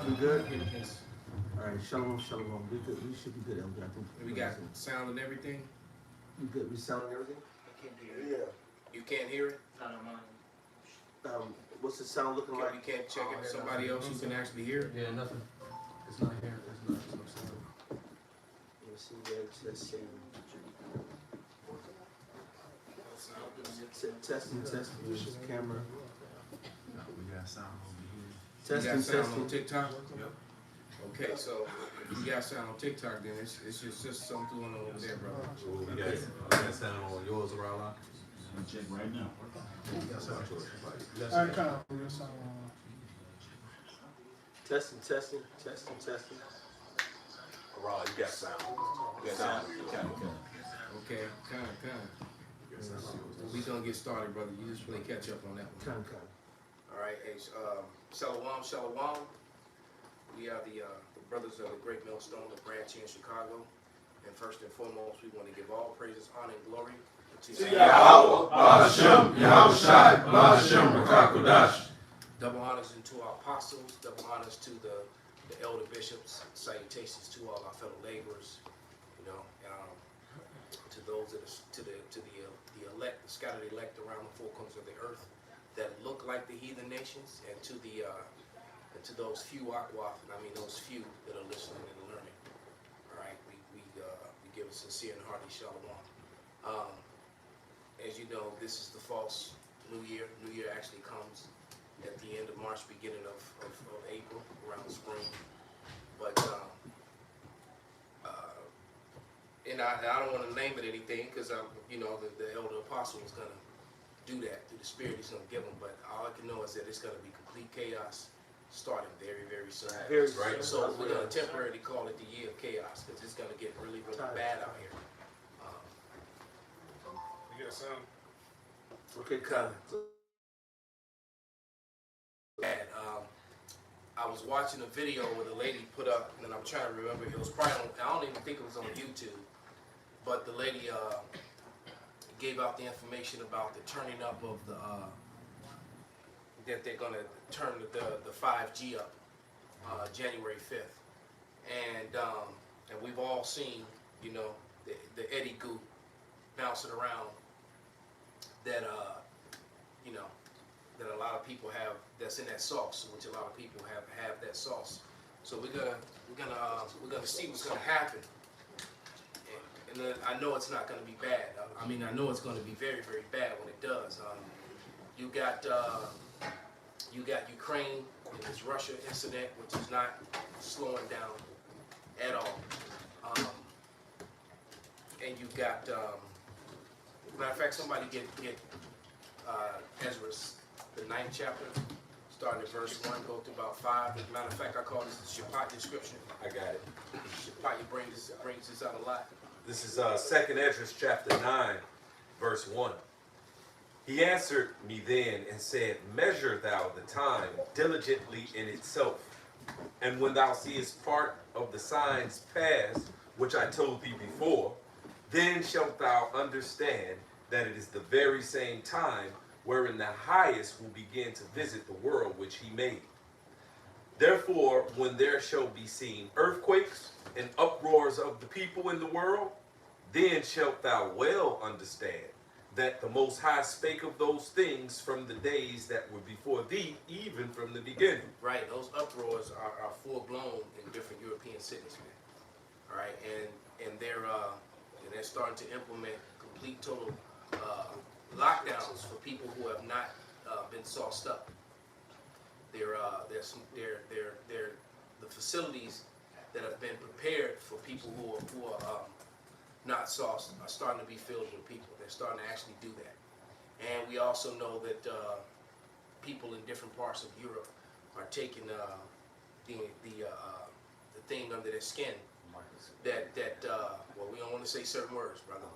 We good? All right, shalom, shalom. We good. We should be good, Elder. I think We got sound and everything. we good. We sound and everything. Yeah. You can't hear it? What's the sound looking like? You can't check it. Somebody else who can actually hear it? Yeah, nothing. It's not here. There's no sound. Let's see. Let's see. Testing. This is camera. We got sound over here. You got sound on TikTok? Yep. Okay, so if you got sound on TikTok, then it's just something going on over there, bro. We got sound on yours, Rala. I'm check right now. I kind of Testing. Rala, you got sound. You got sound. Okay, kind of. We gonna get started, brother. You just play catch up on that one. Kind. All right, hey, Shalom. We are the brothers of the Great Millstone, the branch here in Chicago. And first and foremost, we want to give all praises, honor, and glory to Yahweh, Ba'ashem, Yahushai, Ba'ashem, Rakakodash. double honors to our apostles, double honors to the elder bishops, salutations to all our fellow laborers, to those that are, to the elect, the scattered elect around the four corners of the earth that look like the heathen nations, and to those few those few that are listening and learning. All right, we give a sincere and hearty shalom. As you know, this is the false New Year. New Year actually comes at the end of March, beginning of April, around the spring. But and I don't want to name it anything because the elder apostle is going to do that through the Spirit he's going to give them. But all I can know is that it's going to be complete chaos starting very, very soon. Very right. soon. So we're going to temporarily call it the year of chaos because it's going to get really, really bad out here. You got sound? Okay, kind. Bad. I was watching a video where the lady put up, and I'm trying to remember, it was probably I don't even think it was on YouTube, but the lady gave out the information about the turning up of the, that they're going to turn the 5G up January 5th. And we've all seen, the Eddie Goop bouncing around that, that a lot of people have, that's in that sauce, which a lot of people have that sauce. So we're gonna see what's gonna happen, and then I know it's not gonna be bad. I know it's gonna be very, very bad when it does. You got Ukraine and this Russia incident, which is not slowing down at all. And you got, matter of fact, somebody get Ezra's, the 9th chapter, starting at verse 1, go to about 5. As a matter of fact, I call this the Shabbat description. I got it. Shabbat brings this out a lot. This is 2nd Ezra chapter 9, verse 1. He answered me then and said, measure thou the time diligently in itself. And when thou seest part of the signs pass, which I told thee before, then shalt thou understand that it is the very same time wherein the highest will begin to visit the world which he made. Therefore, when there shall be seen earthquakes and uproars of the people in the world, then shalt thou well understand that the Most High spake of those things from the days that were before thee, even from the beginning. Right, those uproars are full blown in different European cities, man. All right, and they're starting to implement complete total lockdowns for people who have not been sauced up. The facilities that have been prepared for people who are not sauced are starting to be filled with people. They're starting to actually do that. And we also know that people in different parts of Europe are taking the thing under their skin that well, we don't want to say certain words, brother.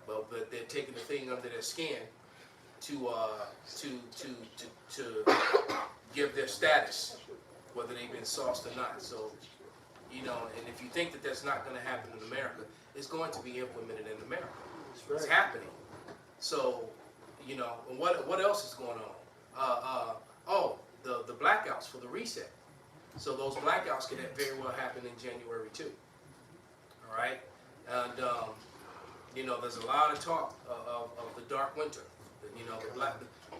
But they're taking the thing under their skin to give their status, whether they've been sauced or not. So, and if you think that that's not going to happen in America, it's going to be implemented in America. It's happening. So, and what else is going on? The blackouts for the reset. So those blackouts can very well happen in January too. All right, and you know, there's a lot of talk of the dark winter. You know,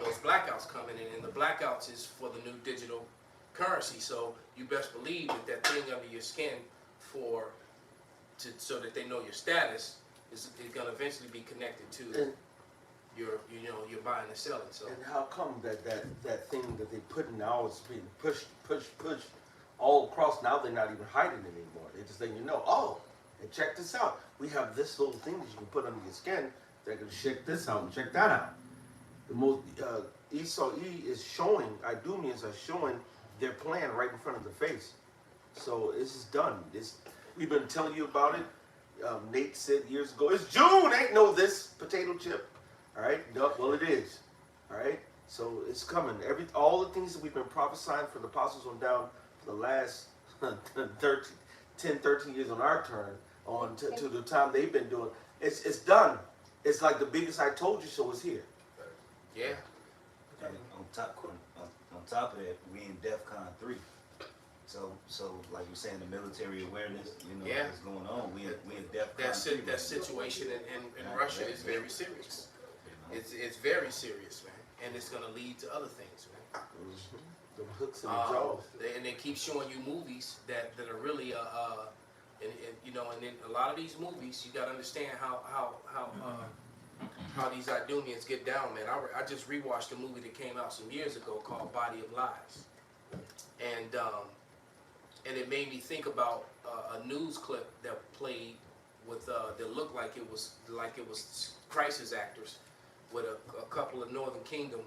those blackouts coming in, and the blackouts is for the new digital currency. So you best believe that thing under your skin so that they know your status is going to eventually be connected to your buying and selling. So And how come that thing that they put now is being pushed all across? Now they're not even hiding it anymore. They're just letting you know, oh, and check this out. We have this little thing that you can put under your skin. They're going to check this out and check that out. The most Esau E is showing, Idumeans are showing their plan right in front of their face. So this is done. We've been telling you about it. Nate said years ago, it's June, ain't no this potato chip. All right, no, well it is. All right, so it's coming. All the things that we've been prophesying from the apostles on down for the last 10-13 years on our turn, on to the time they've been doing, it's done. It's like the biggest I told you so is here. yeah, And on top of that, we in DEFCON 3. So like you're saying, the military awareness, you know, Yeah. what's going on. We in DEFCON 3. that situation in Russia is very serious. It's very serious, man, and it's going to lead to other things, man. The hooks and the jaws. And they keep showing you movies that are really and you know, and in a lot of these movies, you got to understand how these Idumeans get down, man. I just rewatched a movie that came out some years ago called Body of Lies, and it made me think about a news clip that played with that looked like it was crisis actors with a couple of Northern Kingdom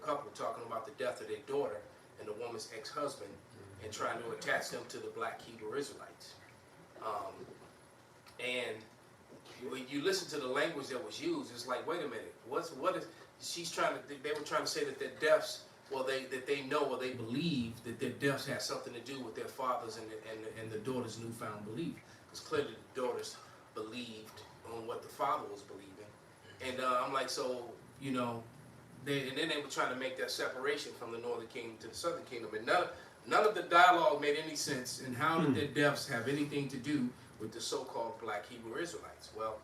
couple talking about the death of their daughter and the woman's ex-husband, and trying to attach them to the black Hebrew Israelites. And when you listen to the language that was used, it's like, wait a minute, they were trying to say that their deaths, they believe that their deaths had something to do with their fathers and the daughter's newfound belief. Because clearly the daughters believed on what the father was believing. And I'm like, so, you know, and then they were trying to make that separation from the Northern Kingdom to the Southern Kingdom. And none of the dialogue made any sense. And how did their deaths have anything to do with the so-called black Hebrew Israelites? Well,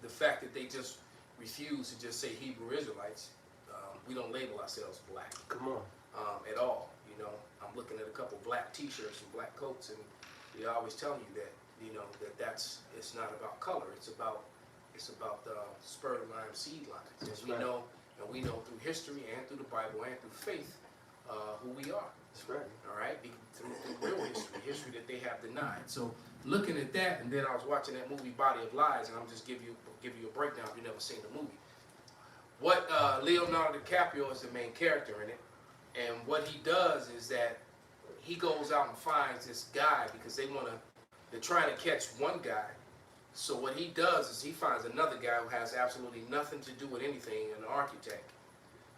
the fact that they just refuse to just say Hebrew Israelites, we don't label ourselves black. Come on. At all. You know, I'm looking at a couple black T-shirts and black coats, and we always tell you that, you know, it's not about color. It's about spur of the line, seed lines. That's And right. we know through history and through the Bible and through faith who we are. That's right. All right, through real history that they have denied. So looking at that, and then I was watching that movie Body of Lies, and I'm just give you a breakdown if you've never seen the movie. What Leonardo DiCaprio is the main character in it, and what he does is that he goes out and finds this guy because they're trying to catch one guy. So what he does is he finds another guy who has absolutely nothing to do with anything, an architect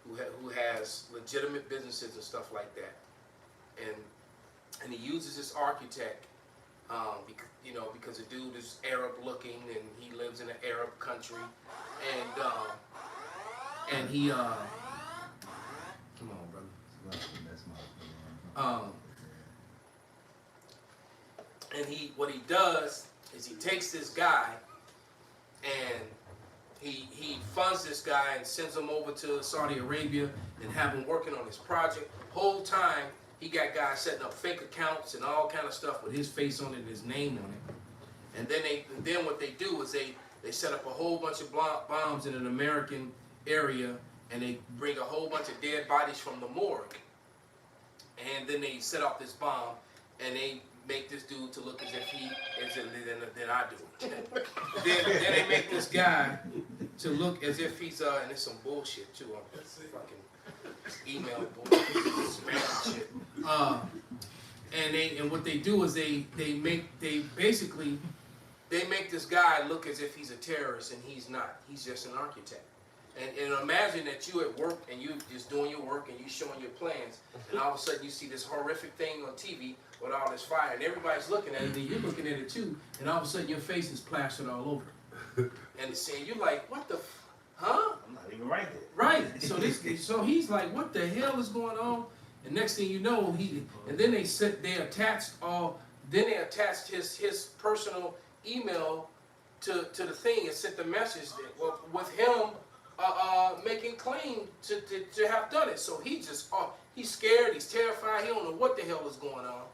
who has legitimate businesses and stuff like that, and he uses this architect because the dude is Arab looking and he lives in an Arab country, and he come on, brother. That's my opinion. And what he does is he takes this guy and he funds this guy and sends him over to Saudi Arabia and have him working on his project. Whole time he got guys setting up fake accounts and all kind of stuff with his face on it and his name on it. And then what they do is they set up a whole bunch of bombs in an American area, and they bring a whole bunch of dead bodies from the morgue. And then they set off this bomb, and they make this dude to look as if he is, then I do it. then they make this guy to look as if he's and it's some bullshit too. Fucking email bullshit, spam shit. And what they do is they make this guy look as if he's a terrorist, and he's not. He's just an architect. And imagine that you at work and you just doing your work and you showing your plans, and all of a sudden you see this horrific thing on TV with all this fire, and everybody's looking at it, and you're looking at it too, and all of a sudden your face is plastered all over. And you're like, what the, huh? I'm not even right there. Right. So he's like, what the hell is going on? And next thing you know, then they attached his personal email to the thing and sent the message with him making claim to have done it. So he's scared, he's terrified, he don't know what the hell is going on.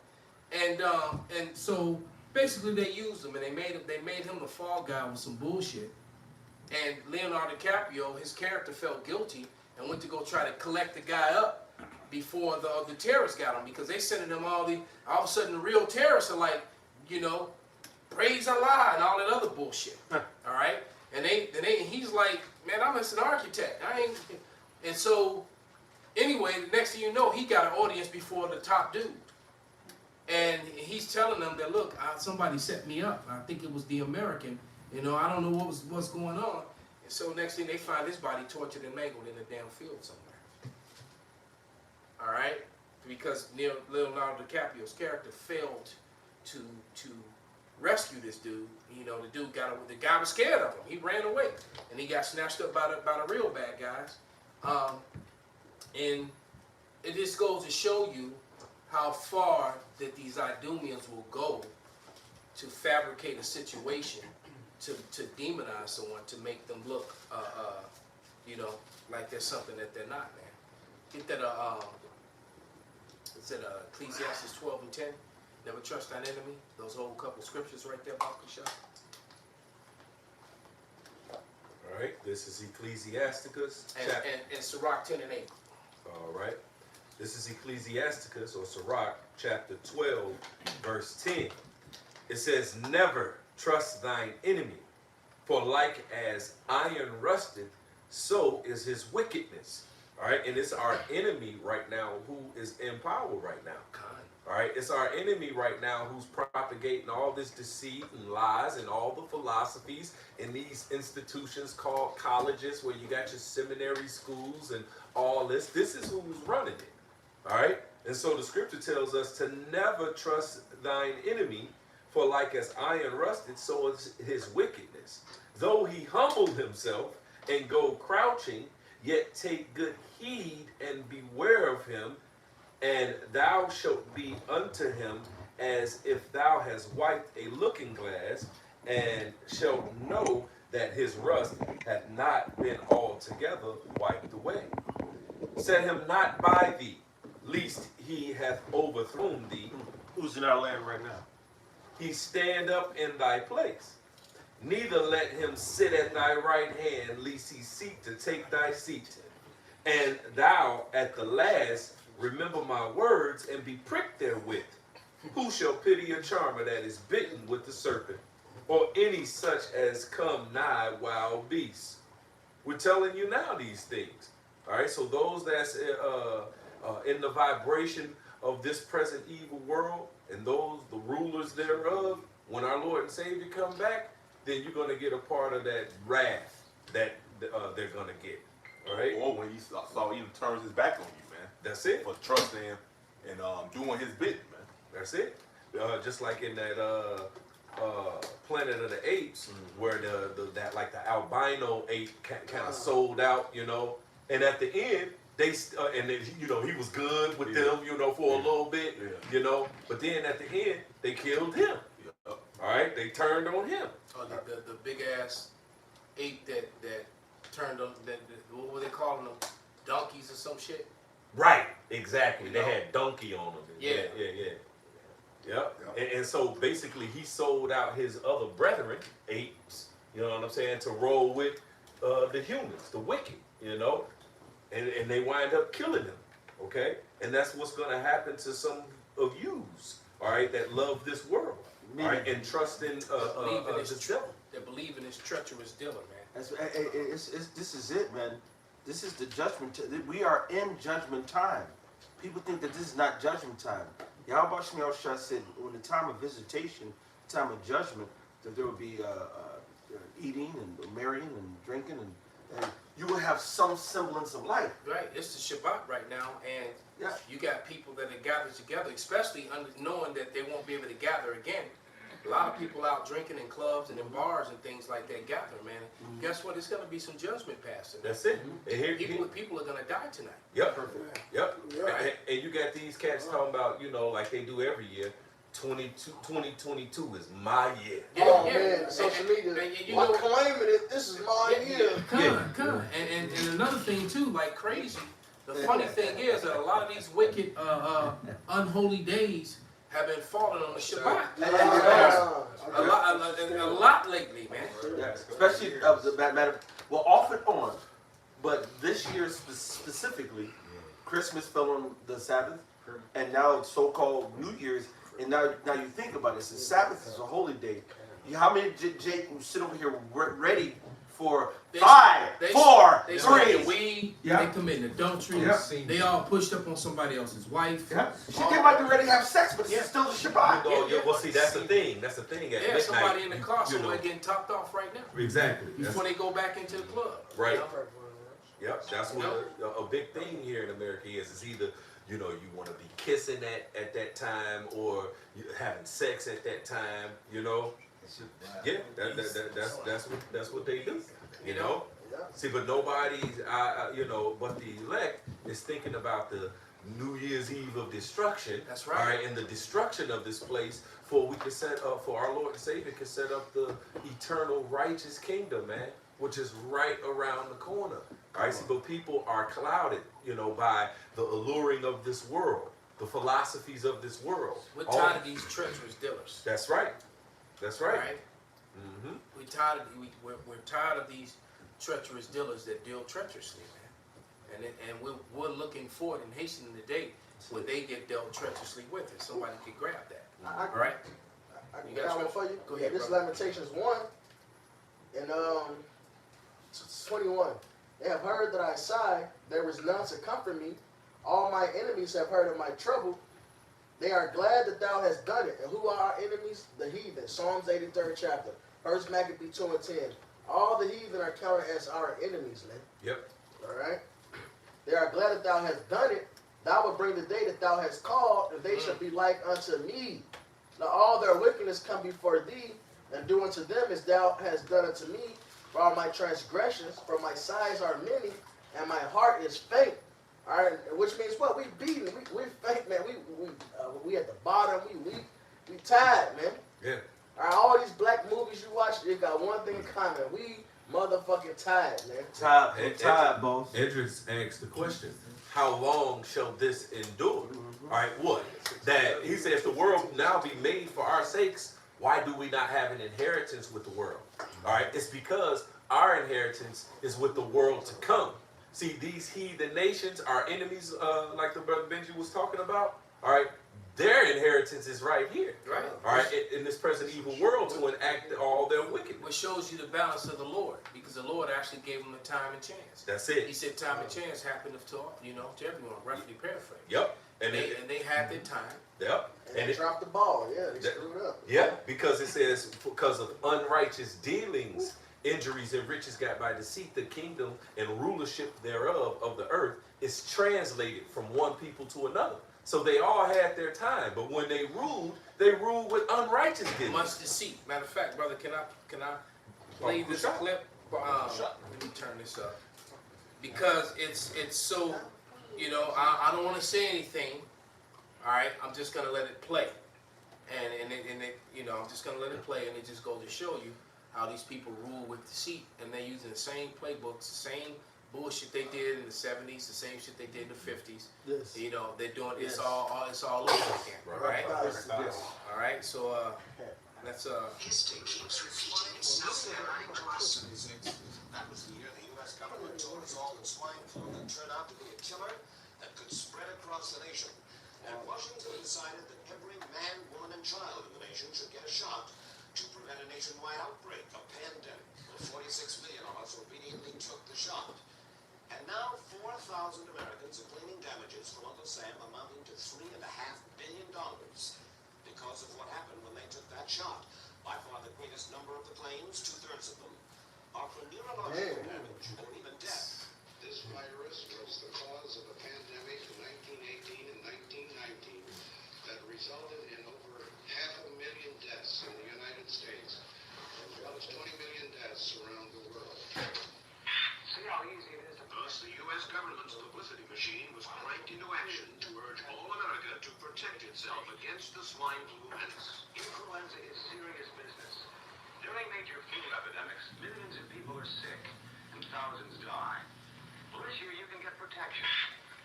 And so basically they used him and they made him the fall guy with some bullshit. And Leonardo DiCaprio, his character felt guilty and went to go try to collect the guy up before the terrorists got him, because they sending him all of a sudden the real terrorists are like, praise Allah and all that other bullshit. All right? And he's like, man, I'm just an architect. And so anyway, the next thing you know, he got an audience before the top dude. And he's telling them that, look, somebody set me up. I think it was the American. I don't know what's going on. And so next thing they find his body tortured and mangled in a damn field somewhere. All right? Because Leonardo DiCaprio's character failed to rescue this dude. The guy was scared of him. He ran away. And he got snatched up by the real bad guys. And it just goes to show you how far that these Idumeans will go to fabricate a situation to demonize someone, to make them look, like there's something that they're not, man. Get that, Ecclesiastes 12 and 10, never trust thine enemy. Those whole couple scriptures right there, Bakusha. All right, this is Ecclesiasticus. And Sirach 10 and 8. All right. This is Ecclesiasticus or Sirach chapter 12, verse 10. It says, never trust thine enemy, for like as iron rusted, so is his wickedness. All right, and it's our enemy right now who is in power right now. All right, it's our enemy right now who's propagating all this deceit and lies and all the philosophies in these institutions called colleges, where you got your seminary schools and all this. This is who's running it. All right, and so the scripture tells us to never trust thine enemy, for like as iron rusted, so is his wickedness. Though he humble himself and go crouching, yet take good heed and beware of him, and thou shalt be unto him as if thou hast wiped a looking glass, and shalt know that his rust hath not been altogether wiped away. Set him not by thee, lest he hath overthrown thee. Who's in our land right now? He stand up in thy place. Neither let him sit at thy right hand, lest he seek to take thy seat. And thou at the last remember my words, and be pricked therewith. Who shall pity a charmer that is bitten with the serpent, or any such as come nigh wild beasts? We're telling you now these things. All right, so those that's in the vibration of this present evil world, and those, the rulers thereof, when our Lord and Savior come back, then you're going to get a part of that wrath that they're going to get. All right? Or when he saw he turns his back on you, man. That's it. For trusting him and doing his bit, man. That's it. Just like in that Planet of the Apes, where the albino ape kind of sold out, and at the end, he was good with them, for a little bit, but then at the end, they killed him. All right, they turned on him. Oh, the big ass ape that turned on, what were they calling them? Donkeys or some shit? Right, exactly. They had donkey on them. Yeah. Yep. And so basically, he sold out his other brethren, apes, you know what I'm saying, to roll with the humans, the wicked, and they wind up killing him, okay? And that's what's going to happen to some of yous, all right, that love this world, all right, and trust in this devil. That believe in this treacherous dealer, man. This is it, man. This is the judgment. We are in judgment time. People think that this is not judgment time. Yahweh Shah said, when the time of visitation, time of judgment, that there will be eating and marrying and drinking, and you will have some semblance of life. Right, it's the Shabbat right now, and you got people that are gathered together, especially knowing that they won't be able to gather again A lot of people out drinking in clubs and in bars and things like that gather, man. Guess what? There's gonna be some judgment passed. That's it. And here, People are gonna die tonight. Yep. Yep. Right. And you got these cats talking about, you know, like they do every year. 2022 is my year. Oh man, social media. you I'm know, claiming it. This is my year. Come. And another thing too, like crazy. The funny thing is that a lot of these wicked, unholy days have been falling on the Shabbat. A lot lately, man. Yeah, especially that matter. Well, off and on, but this year specifically, Christmas fell on the Sabbath, and now it's so-called New Year's. And now you think about it. Since Sabbath is a holy day, how many Jake who sit over here ready for 5, 4, They 3? smoking weed. Yeah. They committing adultery. Yeah. They all pushed up on somebody else's wife. Yeah. She might be ready to have sex, but it's still the Shabbat. Well, see, that's the thing. That's the thing. At midnight, Somebody in the car, you know. somebody getting topped off right now Exactly. before they go back into the club. Right. You know? Yep, that's what a big thing here in America is. It's either, you know, you want to be kissing at that time or you having sex at that time, you know. Yeah, that's what they do, you know. See, but nobody's, you know, but the elect is thinking about the New Year's Eve of destruction. That's right. All right, and the destruction of this place for we can set up, for our Lord and Savior can set up the eternal righteous kingdom, man, which is right around the corner. All right, see, but people are clouded, you know, by the alluring of this world, the philosophies of this world. We're tired of these treacherous dealers. That's right. That's right. Right? Mm-hmm. We're tired of these treacherous dealers that deal treacherously, man. And we're looking forward and hastening the day when they get dealt treacherously with, and somebody can grab that. I All right? I got one for you. Go ahead, This is brother. Lamentations 1 and 21. They have heard that I sigh, there is none to comfort me. All my enemies have heard of my trouble. They are glad that thou hast done it. And who are our enemies? The heathen. Psalms 83rd chapter. 1 Maccabees 2 and 10. All the heathen are counted as our enemies, man. Yep. All right? They are glad that thou hast done it. Thou wilt bring the day that thou hast called, and they shall be like unto me. Now all their wickedness come before thee, and do unto them as thou hast done unto me. For all my transgressions, for my sighs are many, and my heart is faint. All right, which means what? We beaten, we faint, man. We at the bottom. We tired, man. Yeah. All right, all these black movies you watch, they got one thing in common. We motherfucking tired, man. Tired, boss. Edris asked the question, how long shall this endure? All right, what? That he says the world now be made for our sakes. Why do we not have an inheritance with the world? All right, it's because our inheritance is with the world to come. See, these heathen nations, our enemies, like the brother Benji was talking about, all right, their inheritance is right here. Right. All right, in this present evil world to enact all their wickedness. Which shows you the balance of the Lord, because the Lord actually gave them a time and chance. That's He it. said time and chance happened to everyone, roughly paraphrased. Yep. And they had their time. Yep. And they dropped the ball. Yeah, they screwed up. Yeah, because it says, because of unrighteous dealings, injuries and riches got by deceit, the kingdom and rulership thereof of the earth is translated from one people to another. So they all had their time, but when they ruled with unrighteous dealings. Much deceit. Matter of fact, brother, can I play this clip? Let me turn this up. Because it's so, I don't want to say anything. All right, I'm just gonna let it play, and I'm just gonna let it play, and it just goes to show you how these people rule with deceit, and they're using the same playbooks, the same bullshit they did in the 70s, the same shit they did in the 50s. Yes. They're doing it's all over again, right? Yes. All right, so let's History keeps repeating itself. That was the year the U.S. government told us all that swine flu would turn out to be a killer that could spread across the nation. And Washington decided that every man, woman, and child in the nation should get a shot to prevent a nationwide outbreak, a pandemic. Well, 46 million of us obediently took the shot. And now 4,000 Americans are claiming damages from Uncle Sam amounting to $3.5 billion because of what happened when they took that shot. By far the greatest number of the claims, 2/3 of them, are for neurological damage or even death. This virus was the cause of a pandemic in 1918 and 1919 that resulted in over 500,000 deaths in the United itself against the swine flu menace. Influenza is serious business. During major flu epidemics, millions of people are sick and thousands die. Well, this year you can get protection.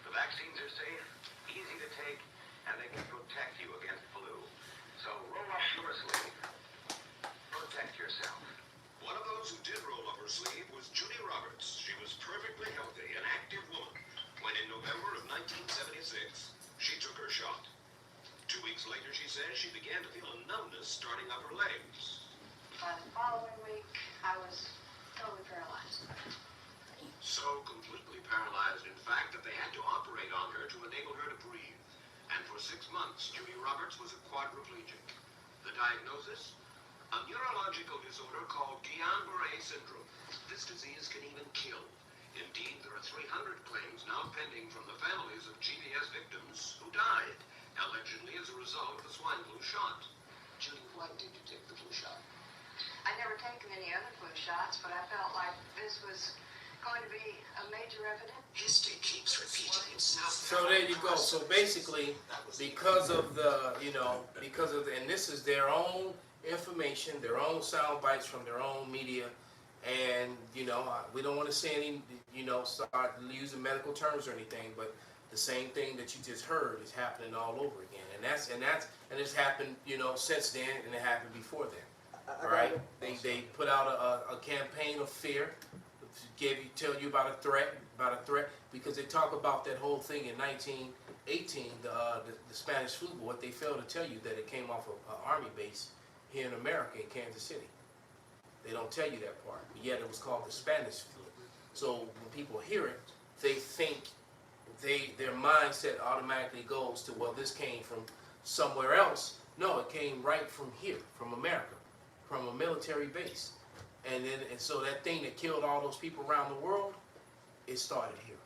The vaccines are safe, easy to take, and they can protect you against flu. So roll up your sleeve. Protect yourself. One of those who did roll up her sleeve was Judy Roberts. She was perfectly healthy, an active woman, when in November of 1976, she took her shot. 2 weeks later, she says she began to feel a numbness starting up her legs. By the following week, I was totally paralyzed. So completely paralyzed, in fact, that they had to operate on her to enable her to breathe. And for 6 months, Judy Roberts was a quadriplegic. The diagnosis? A neurological disorder called Guillain-Barré syndrome. This disease can even kill. Indeed, there are 300 claims now pending from the families of GMS victims who died, allegedly as a result of the swine flu shot. Judy, why did you take the flu shot? I'd never taken any other flu shots, but I felt like this was going to be a major epidemic. History keeps repeating itself. So there you go. So basically, because of the, and this is their own information, their own sound bites from their own media, and we don't want to say any, start using medical terms or anything, but the same thing that you just heard is happening all over again, and it's happened, since then, and it happened before then. All right, they put out a campaign of fear, tell you about a threat, because they talk about that whole thing in 1918, the Spanish flu. But what they fail to tell you that it came off of an army base here in America in Kansas City. They don't tell you that part, but yet it was called the Spanish flu. So when people hear it, they think their mindset automatically goes to, well, this came from somewhere else. No, it came right from here, from America, from a military base. And so that thing that killed all those people around the world, it started here.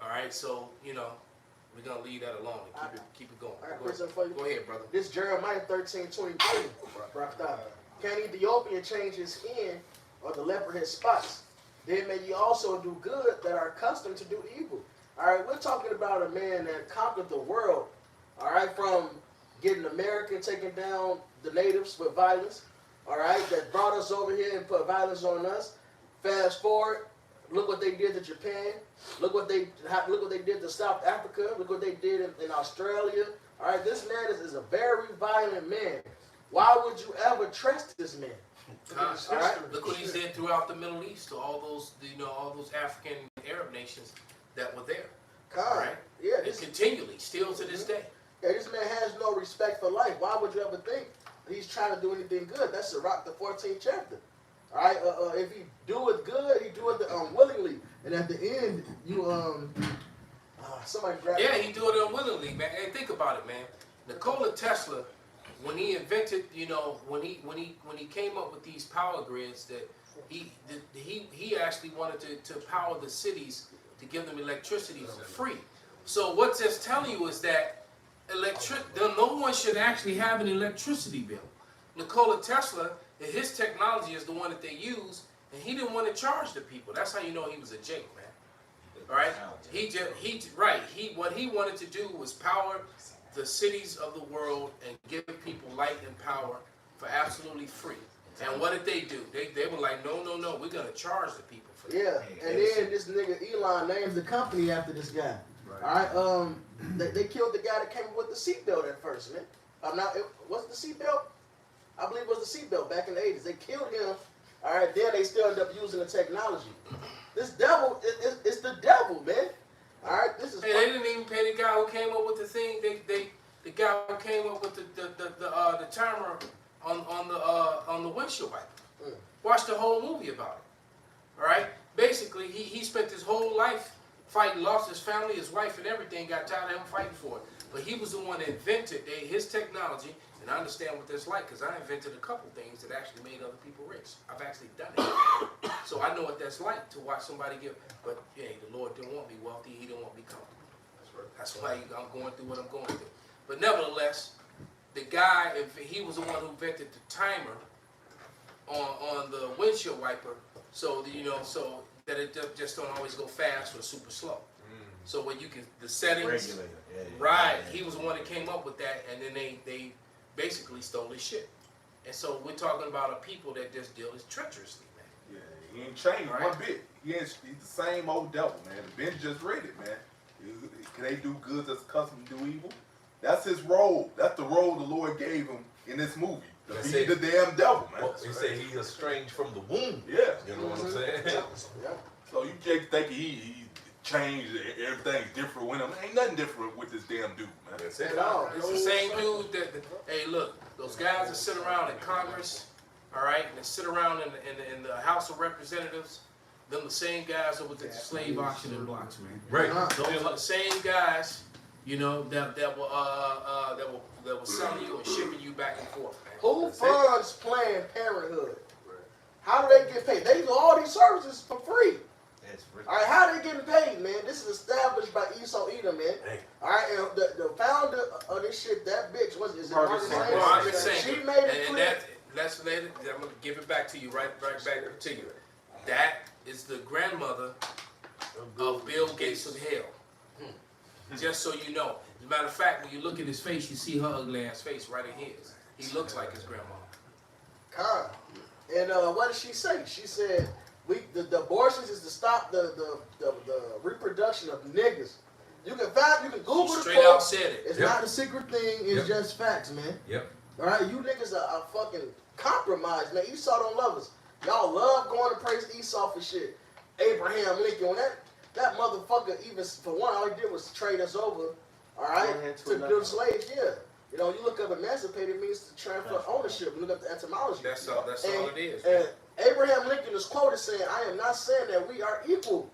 All right, so we're gonna leave that alone and keep it going. I got a question for you. Go ahead, brother. This Jeremiah 13:23. Can Ethiopian change his skin or the leopard his spots? Then may ye also do good that are accustomed to do evil. All right, we're talking about a man that conquered the world. All right, from getting America and taking down the natives with violence. All right, that brought us over here and put violence on us. Fast forward, look what they did to Japan. Look what they did to South Africa. Look what they did in Australia. All right, this man is a very violent man. Why would you ever trust this man? All right? Look what he did throughout the Middle East to all those, all those African Arab nations that were there. All right, Yeah, and continually, still to this day. Yeah, this man has no respect for life. Why would you ever think that he's trying to do anything good? That's Sirach, the 14th chapter. All right, if he do it good, he do it unwillingly, and at the end, somebody grab. Yeah, he do it unwillingly, man. Hey, think about it, man. Nikola Tesla, when he invented, when he came up with these power grids, that he actually wanted to power the cities to give them electricity for free. So what that's telling you is that no one should actually have an electricity bill. Nikola Tesla, his technology is the one that they use, and he didn't want to charge the people. That's how you know he was a jake, man. All right? What he wanted to do was power the cities of the world and give people light and power for absolutely free. And what did they do? They were like, no, we're gonna charge the people for that. Yeah, and then this nigga Elon names the company after this guy. Right. All right, they killed the guy that came up with the seatbelt at first, man. Was it the seatbelt? I believe it was the seatbelt back in the 80s. They killed him. All right, then they still ended up using the technology. This devil, it's the devil, man. All right, this is. Hey, they didn't even pay the guy who came up with the thing. The guy who came up with the timer on the windshield wiper. Watch the whole movie about it. All right, basically he spent his whole life fighting, lost his family, his wife, and everything. Got tired of him fighting for it. But he was the one that invented his technology. And I understand what that's like because I invented a couple things that actually made other people rich. I've actually done it. So I know what that's like to watch somebody give. But hey, the Lord didn't want me wealthy. He didn't want me comfortable. That's why I'm going through what I'm going through. But nevertheless, the guy, if he was the one who invented the timer on the windshield wiper, so that it just don't always go fast or super slow. So when you can, the settings, Regulator. Yeah, right, yeah. he was the one that came up with that, and then they basically stole his shit. And so we're talking about a people that just deal treacherously, man. Yeah, he ain't changed Right. one bit. He's the same old devil, man. The bench just read it, man. Can they do good as accustomed to do evil? That's his role. That's the role the Lord gave him in this movie. To That's be it. the damn devil, man. Well, he said he's estranged from the womb. Yeah. You know what I'm saying? Yeah. So you just think he changed, everything's different with him. Ain't nothing different with this damn dude, man. That's it. At all. It's the same dude that, hey, look, those guys that sit around in Congress, all right, and they sit around in the House of Representatives, them the same guys that was at the slave auction in blocks, man. Right. Those are the same guys, you know, that were selling you and shipping you back and forth, man. Who That's it. funds Planned Parenthood? How do they get paid? They do all these services for free. That's free. All right, how they getting paid, man? This is established by Esau Edom, man. Hey. All right, and the founder of this shit, that bitch, is it Margaret Margaret Sanger. Sanger? Well, I've been saying, She made it and clear. that's later. I'm gonna give it back to you, right back to you. That is the grandmother of Bill Gates of hell. Just so you know. As a matter of fact, when you look at his face, you see her ugly ass face right in his. He looks like his grandma. Con. And what did she say? She said, the abortions is to stop the reproduction of niggas. You can Google She the straight out quote. said it. It's Yep. not a secret thing. It's Yep. just facts, man. Yep. All right, you niggas are fucking compromised, man. Esau don't love us. Y'all love going to praise Esau for shit. Abraham Lincoln, when that motherfucker, even for one, all he did was trade us over, all right, One hand to to another. the slaves. Yeah, you know, you look up emancipated means to transfer ownership. You look up the etymology. That's all it is. And Abraham Lincoln is quoted saying, "I am not saying that we are equal.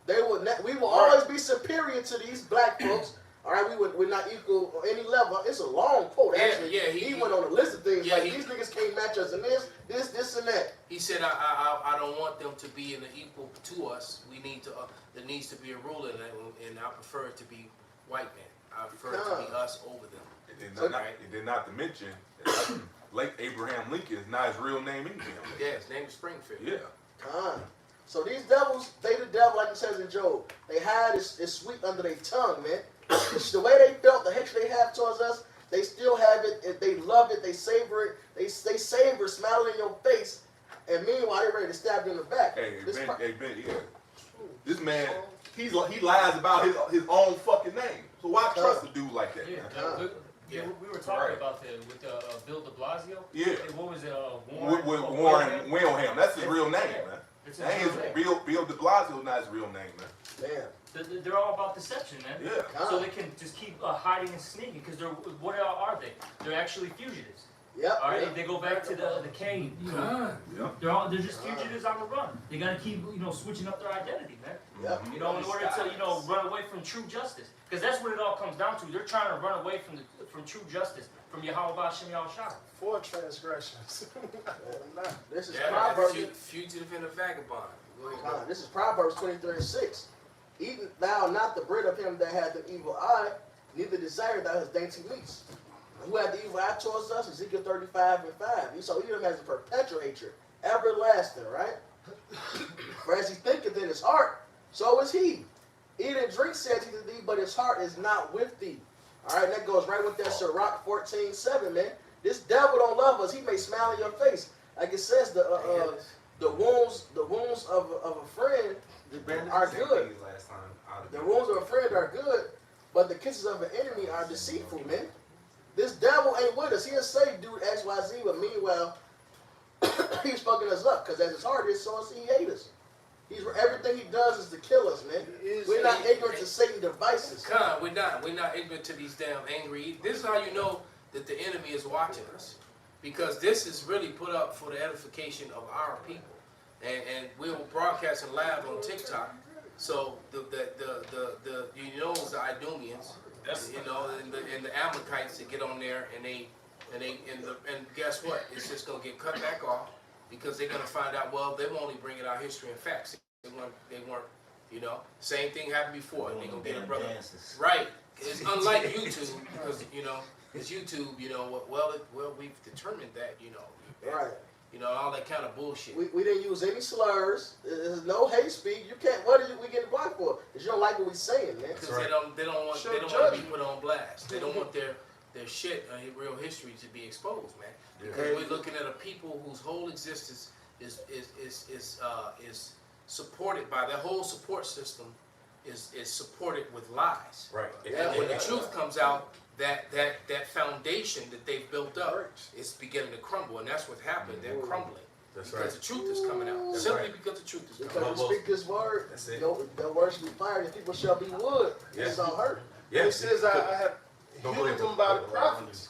We will always be superior to these black folks. All right, we're not equal on any level." It's a long quote. Yeah, Actually, yeah, he went on a list of things yeah, like he- these niggas can't match us in this, and that. He said, I don't want them to be in the equal to us. We need to, there needs to be a ruler, and I prefer it to be white men. I prefer it to be us over them. It did not to mention that late Abraham Lincoln is not his real name either. Yeah, his name is Springfield. Yeah. Con. So these devils, they the devil, like it says in Job. They hide it's sweet under their tongue, man. It's the way they felt, the hatred they have towards us, they still have it. They love it. They savor it. They savor smiling in your face, and meanwhile they ready to stab you in the back. Hey, This Ben, part- yeah. This man, he lies about his own fucking name. So why trust a dude like that, Yeah, man? we were talking about that with Bill de Blasio. Yeah. And what was it? With Warren Wilhelm. That's his real name, man. It's That his ain't real name. Bill de Blasio, not his real name, man. Damn. They're all about deception, man. Yeah. Con. So they can just keep hiding and sneaking because what are they? They're actually fugitives. Yep. All right, yep. they go back to the cave. You know, Yeah. they're just fugitives on the run. They gotta keep switching up their identity, man. Yep. You know, in order to run away from true justice, because that's what it all comes down to. They're trying to run away from true justice, from Yahweh Shem Yahushua. For transgressions. This is Yeah, Proverbs. fugitive and a vagabond. Go ahead. Con. This is Proverbs 23:6. Eat thou not the bread of him that hath an evil eye, neither desire thou his dainty meats. Who had the evil eye towards us? Ezekiel 35:5. So Edom has a perpetual hatred, everlasting, right? For as he thinketh in his heart, so is he. Eat and drink, saith he to thee, but his heart is not with thee. All right, that goes right with that Sirach 14:7, man. This devil don't love us. He may smile in your face, like it says. The wounds of a friend are good. The wounds of a friend are good, but the kisses of an enemy are deceitful, man. This devil ain't with us. He'll say, "Dude, X, Y, Z," but meanwhile, he's fucking us up because as his heart is, so is he hate us. Everything he does is to kill us, man. We're not ignorant to Satan's devices. Con, we're not ignorant to these damn angry. This is how you know that the enemy is watching us, because this is really put up for the edification of our people, and we're broadcasting live on TikTok. So the Idumeans, and the Amalekites that get on there and guess what? It's just gonna get cut back off because they're gonna find out. Well, they were only bringing out history and facts. They weren't. Same thing happened before. And they gonna get a brother right. It's unlike YouTube because it's YouTube. Well, we've determined that Right. you know, all that kind of bullshit. We didn't use any slurs. There's no hate speech. You can't. What are we getting blocked for? Because you don't like what we saying, man. Because they don't want to be put on blast. They don't want their shit, real history to be exposed, man. Because we're looking at a people whose whole existence is supported by their whole support system is supported with lies. Right. And when the truth comes out, that foundation that they've built up is beginning to crumble, and that's what happened. They're crumbling. That's because the truth is coming out. That's Simply right. because the truth is coming out. Because we speak this word, That's it. the word shall be fired, and people shall be wood. It's don't hurt. Yeah. He says, I have Don't healed believe him by the prophets.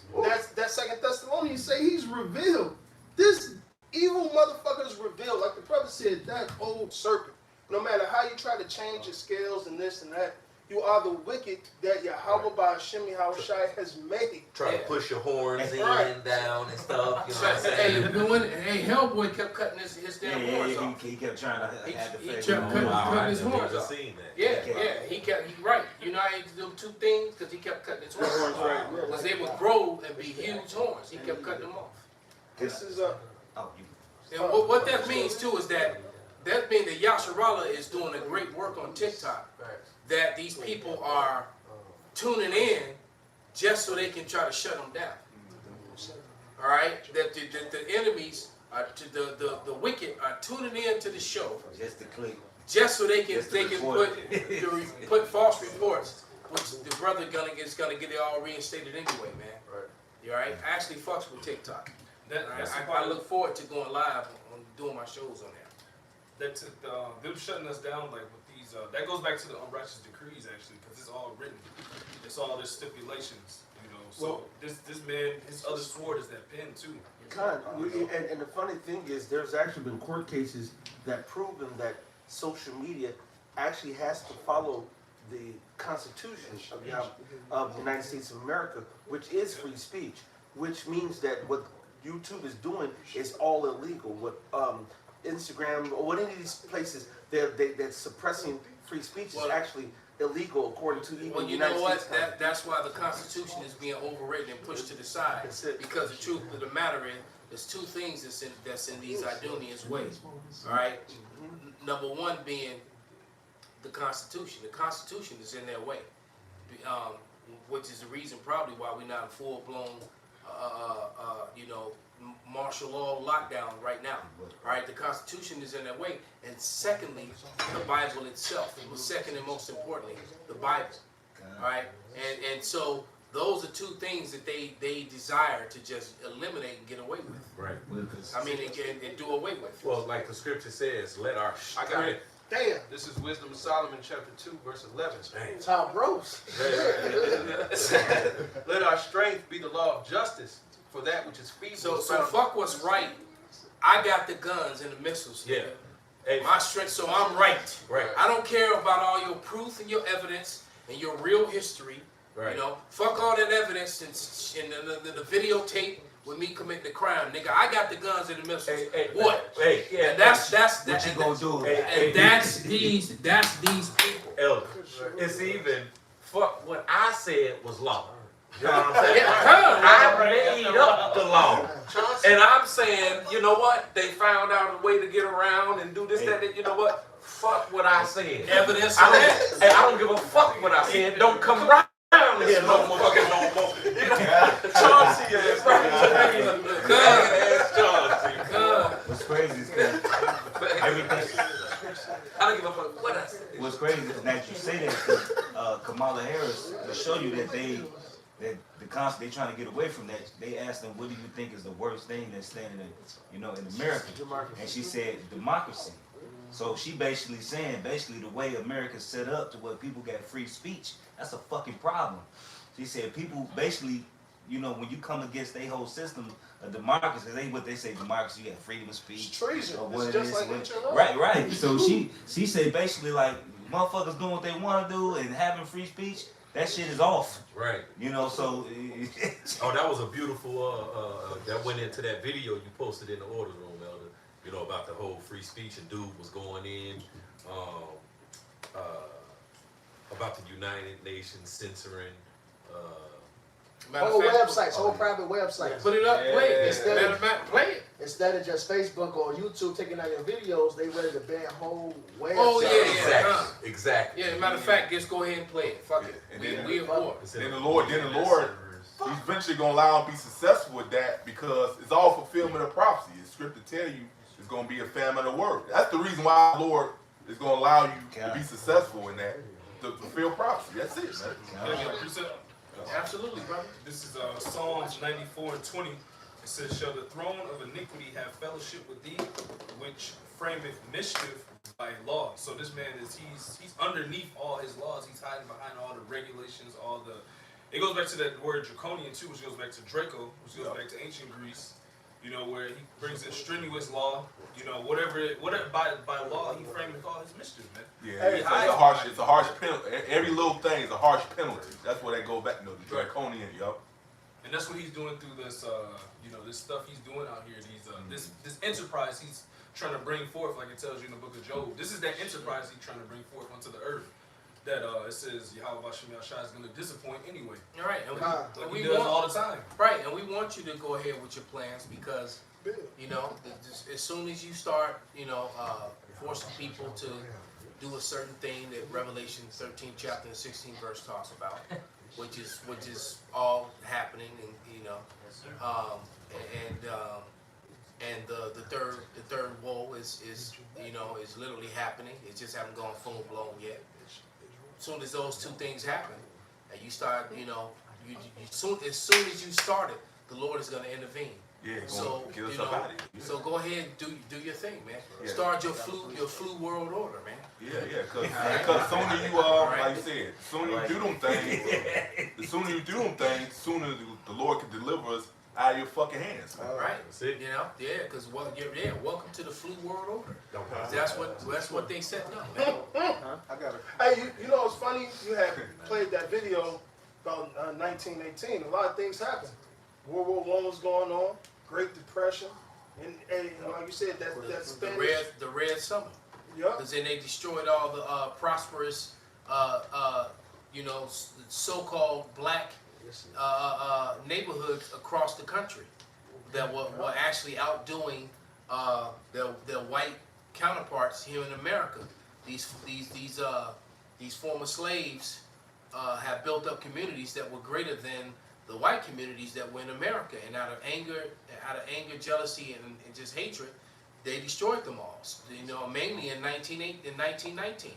That Second Thessalonians say he's revealed. This evil motherfucker is revealed. Like the brother said, that old serpent. No matter how you try to change your scales and this and that, you are the wicked that Yahweh by Hashem Yahushai has made. Try to push your horns in, Right. down, and stuff. You know what I'm saying? Hey, Hellboy kept cutting his damn horns off. He kept trying to have the He face. kept cutting his horns I've off. seen that. Yeah, he right. You know how he do two things? Because he kept cutting his horns off. Because they would grow and be huge horns. He kept cutting them off. This is Oh, you. And what that means too is that means that Yasharallah is doing a great work on TikTok. That these people are tuning in just so they can try to shut them down. All right, that the enemies are the wicked are tuning in to the show Just to click. just so they can Just to put false reports, which the brother is gonna get it all reinstated anyway, man. Right. You all right? I actually fucks with TikTok. That's I look forward to going live on doing my shows on there. That's them shutting us down like with these. That goes back to the unrighteous decrees actually, because it's all written. It's all their stipulations, you know. So Well, this man, his other sword is that pen too. And the funny thing is, there's actually been court cases that proven that social media actually has to follow the Constitution of the United States of America, which is free speech, which means that what YouTube is doing is all illegal. What Instagram or what any of these places they're suppressing free speech is actually illegal according to even Well, the you know United what? States. That's why the Constitution is being overridden and pushed to the side. That's it. Because the truth of the matter is, there's two things that's in these Idunians' ways. All right. Number one being the Constitution. The Constitution is in their way, which is the reason probably why we're not in full blown, martial law lockdown right now. All right. The Constitution is in their way, and secondly, the Bible itself. Second and most importantly, the Bible. All right, and so those are two things that they desire to just eliminate and get away with. Right. I mean, and do away with. Well, like the scripture says, let our strength. Damn. This is Wisdom of Solomon chapter 2 verse 11. Tom Gross. Let our strength be the law of justice, for that which is feeble. So is found- fuck what's right. I got the guns and the missiles. Yeah. nigga. Hey, My strength, so I'm right. Right. I don't care about all your proof and your evidence and your real history. Right. You know, fuck all that evidence and the videotape with me committing the crime, nigga. I got the guns and the missiles. What? Hey, yeah. And that's What you gonna do? Hey, and that's these people. Elder, it's even fuck what I said was law. You know what I'm saying? Yeah, I made up the law. And I'm saying, you know what? They found out a way to get around and do this, that, you know what? Fuck what I said. Evidence I of that. don't, and I don't give a fuck what I said. Don't come right around here no more. Chauncey ass. Chauncey. What's crazy is that everything. I don't give a fuck what I said. What's crazy is that you say that to Kamala Harris to show you that they trying to get away from that. They asked them, "What do you think is the worst thing that's standing in America?" And she said, "Democracy." So she basically saying, the way America's set up to where people get free speech, that's a fucking problem. She said people basically, when you come against their whole system of democracy, what they say democracy, you have freedom of speech. It's treason. Or It's what just it like is, HLO. Right. So she said basically like motherfuckers doing what they want to do and having free speech, that shit is off. Right. So Oh, that was a beautiful, that went into that video you posted in the order room, Elder, about the whole free speech, and dude was going in, about the United Nations censoring, Matter Whole of fact, websites, whole private websites. Put it up, play it. Instead Matter of of fact, play it. instead of just Facebook or YouTube taking out your videos, they ready to ban whole websites. Oh yeah. Exactly. Yeah, matter of fact, just go ahead and play it. Fuck it. And We then- at war. Then the Lord, he's eventually gonna allow him to be successful with that because it's all fulfillment of prophecy. The scripture tell you it's gonna be a famine of word. That's the reason why the Lord is gonna allow you to be successful in that, to fulfill prophecy. That's it, man. Can I get a precept? Absolutely, brother. This is Psalms 94:20. It says, "Shall the throne of iniquity have fellowship with thee, which frameth mischief by law?" So this man he's underneath all his laws. He's hiding behind all the regulations, all the. It goes back to that word draconian too, which goes back to Draco, which goes back to ancient Greece. You know, where he brings in strenuous law. You know, whatever by law he frameth all his mischief, man. Yeah, it's a harsh penalty. Every little thing is a harsh penalty. That's where they go back, the draconian, yo. And that's what he's doing through this, this stuff he's doing out here. These, this enterprise he's trying to bring forth, like it tells you in the book of Job. This is that enterprise he's trying to bring forth onto the earth. That it says Yahweh Bashem Yahshua is going to disappoint anyway. All right, and we does all the time. Right, and we want you to go ahead with your plans because, you know, as soon as you start, forcing people to do a certain thing that Revelation 13 chapter and 16 verse talks about, which is all happening, and the third woe is literally happening. It just haven't gone full blown yet. As soon as those two things happen, and you start, as soon as you start it, the Lord is going to intervene. Yeah, so get us up out of here. So go ahead and do your thing, man. Yeah. Start your flu world order, man. Yeah, because sooner you like you said, sooner you do them things, the sooner you do them things, sooner the Lord can deliver us out of your fucking hands. Man. Right. Because welcome to the flu world order. That's what they set up, man. I got it. Hey, you know what's funny? You had played that video about 1918. A lot of things happened. World War I was going on, Great Depression, and like you said, that's Spanish. The Red Summer. Yeah. Because then they destroyed all the prosperous, so-called black neighborhoods across the country that were actually outdoing their white counterparts here in America. These former slaves have built up communities that were greater than the white communities that were in America, and out of anger, jealousy, and just hatred, they destroyed them all. Mainly in 1919.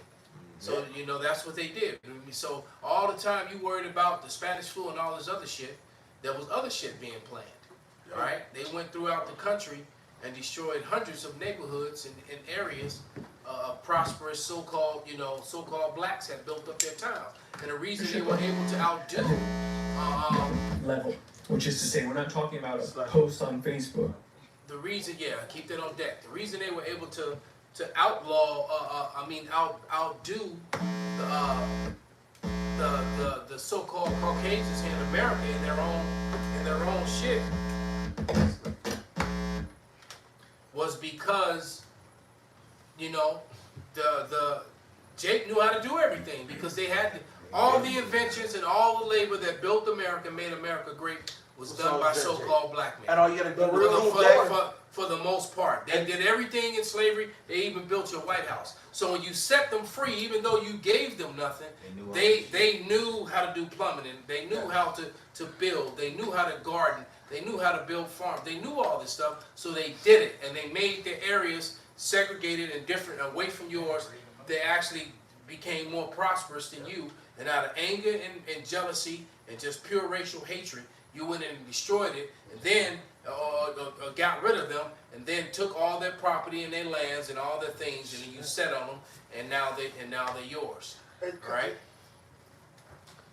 So that's what they did. So all the time you worried about the Spanish flu and all this other shit, there was other shit being planned. All right, they went throughout the country and destroyed hundreds of neighborhoods and areas. Prosperous so-called blacks had built up their town, and the reason they were able to outdo level, which is to say, we're not talking about a post on Facebook. The reason, keep that on deck. The reason they were able to outdo the so-called Caucasians here in America in their own shit was because the Jake knew how to do everything, because they had all the inventions and all the labor that built America, made America great, was done by so-called black men. And all you gotta do For the most part. They did everything in slavery. They even built your White House. So when you set them free, even though you gave them nothing, they knew how to do plumbing, and they knew how to build. They knew how to garden. They knew how to build farms. They knew all this stuff, so they did it. And they made their areas segregated and different away from yours. They actually became more prosperous than you. And out of anger and jealousy and just pure racial hatred, you went in and destroyed it, and then got rid of them, and then took all their property and their lands and all their things, and then you set on them, and now they're yours. Right?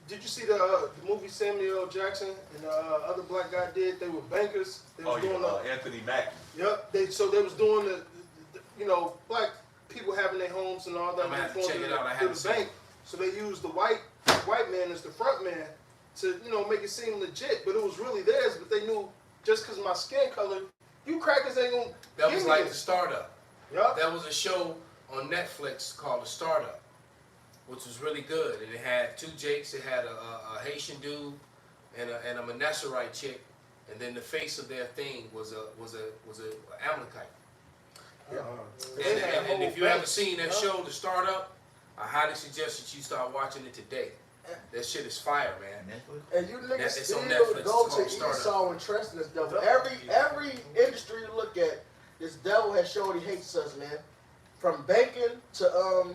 Did you see the movie Samuel L. Jackson and the other black guy did? They were bankers. They was doing Anthony Mackie. Yep. They was doing the black people having their homes and all that. I'm gonna have to check it out. I haven't seen it. So they used the white man as the front man to make it seem legit, but it was really theirs. But they knew, just because of my skin color, you crackers ain't gonna. That was like The Startup. Yep. That was a show on Netflix called The Startup, which was really good. And it had two Jakes. It had a Haitian dude and a Manesarite chick. and then the face of their thing was a Amalekite. Yeah. And if you haven't seen that show, The Startup, I highly suggest that you start watching it today. That shit is fire, man. And you niggas It's still on Netflix. go It's to called Startup. Esau and trust in this devil. Every industry you look at, this devil has showed he hates us, man. From banking to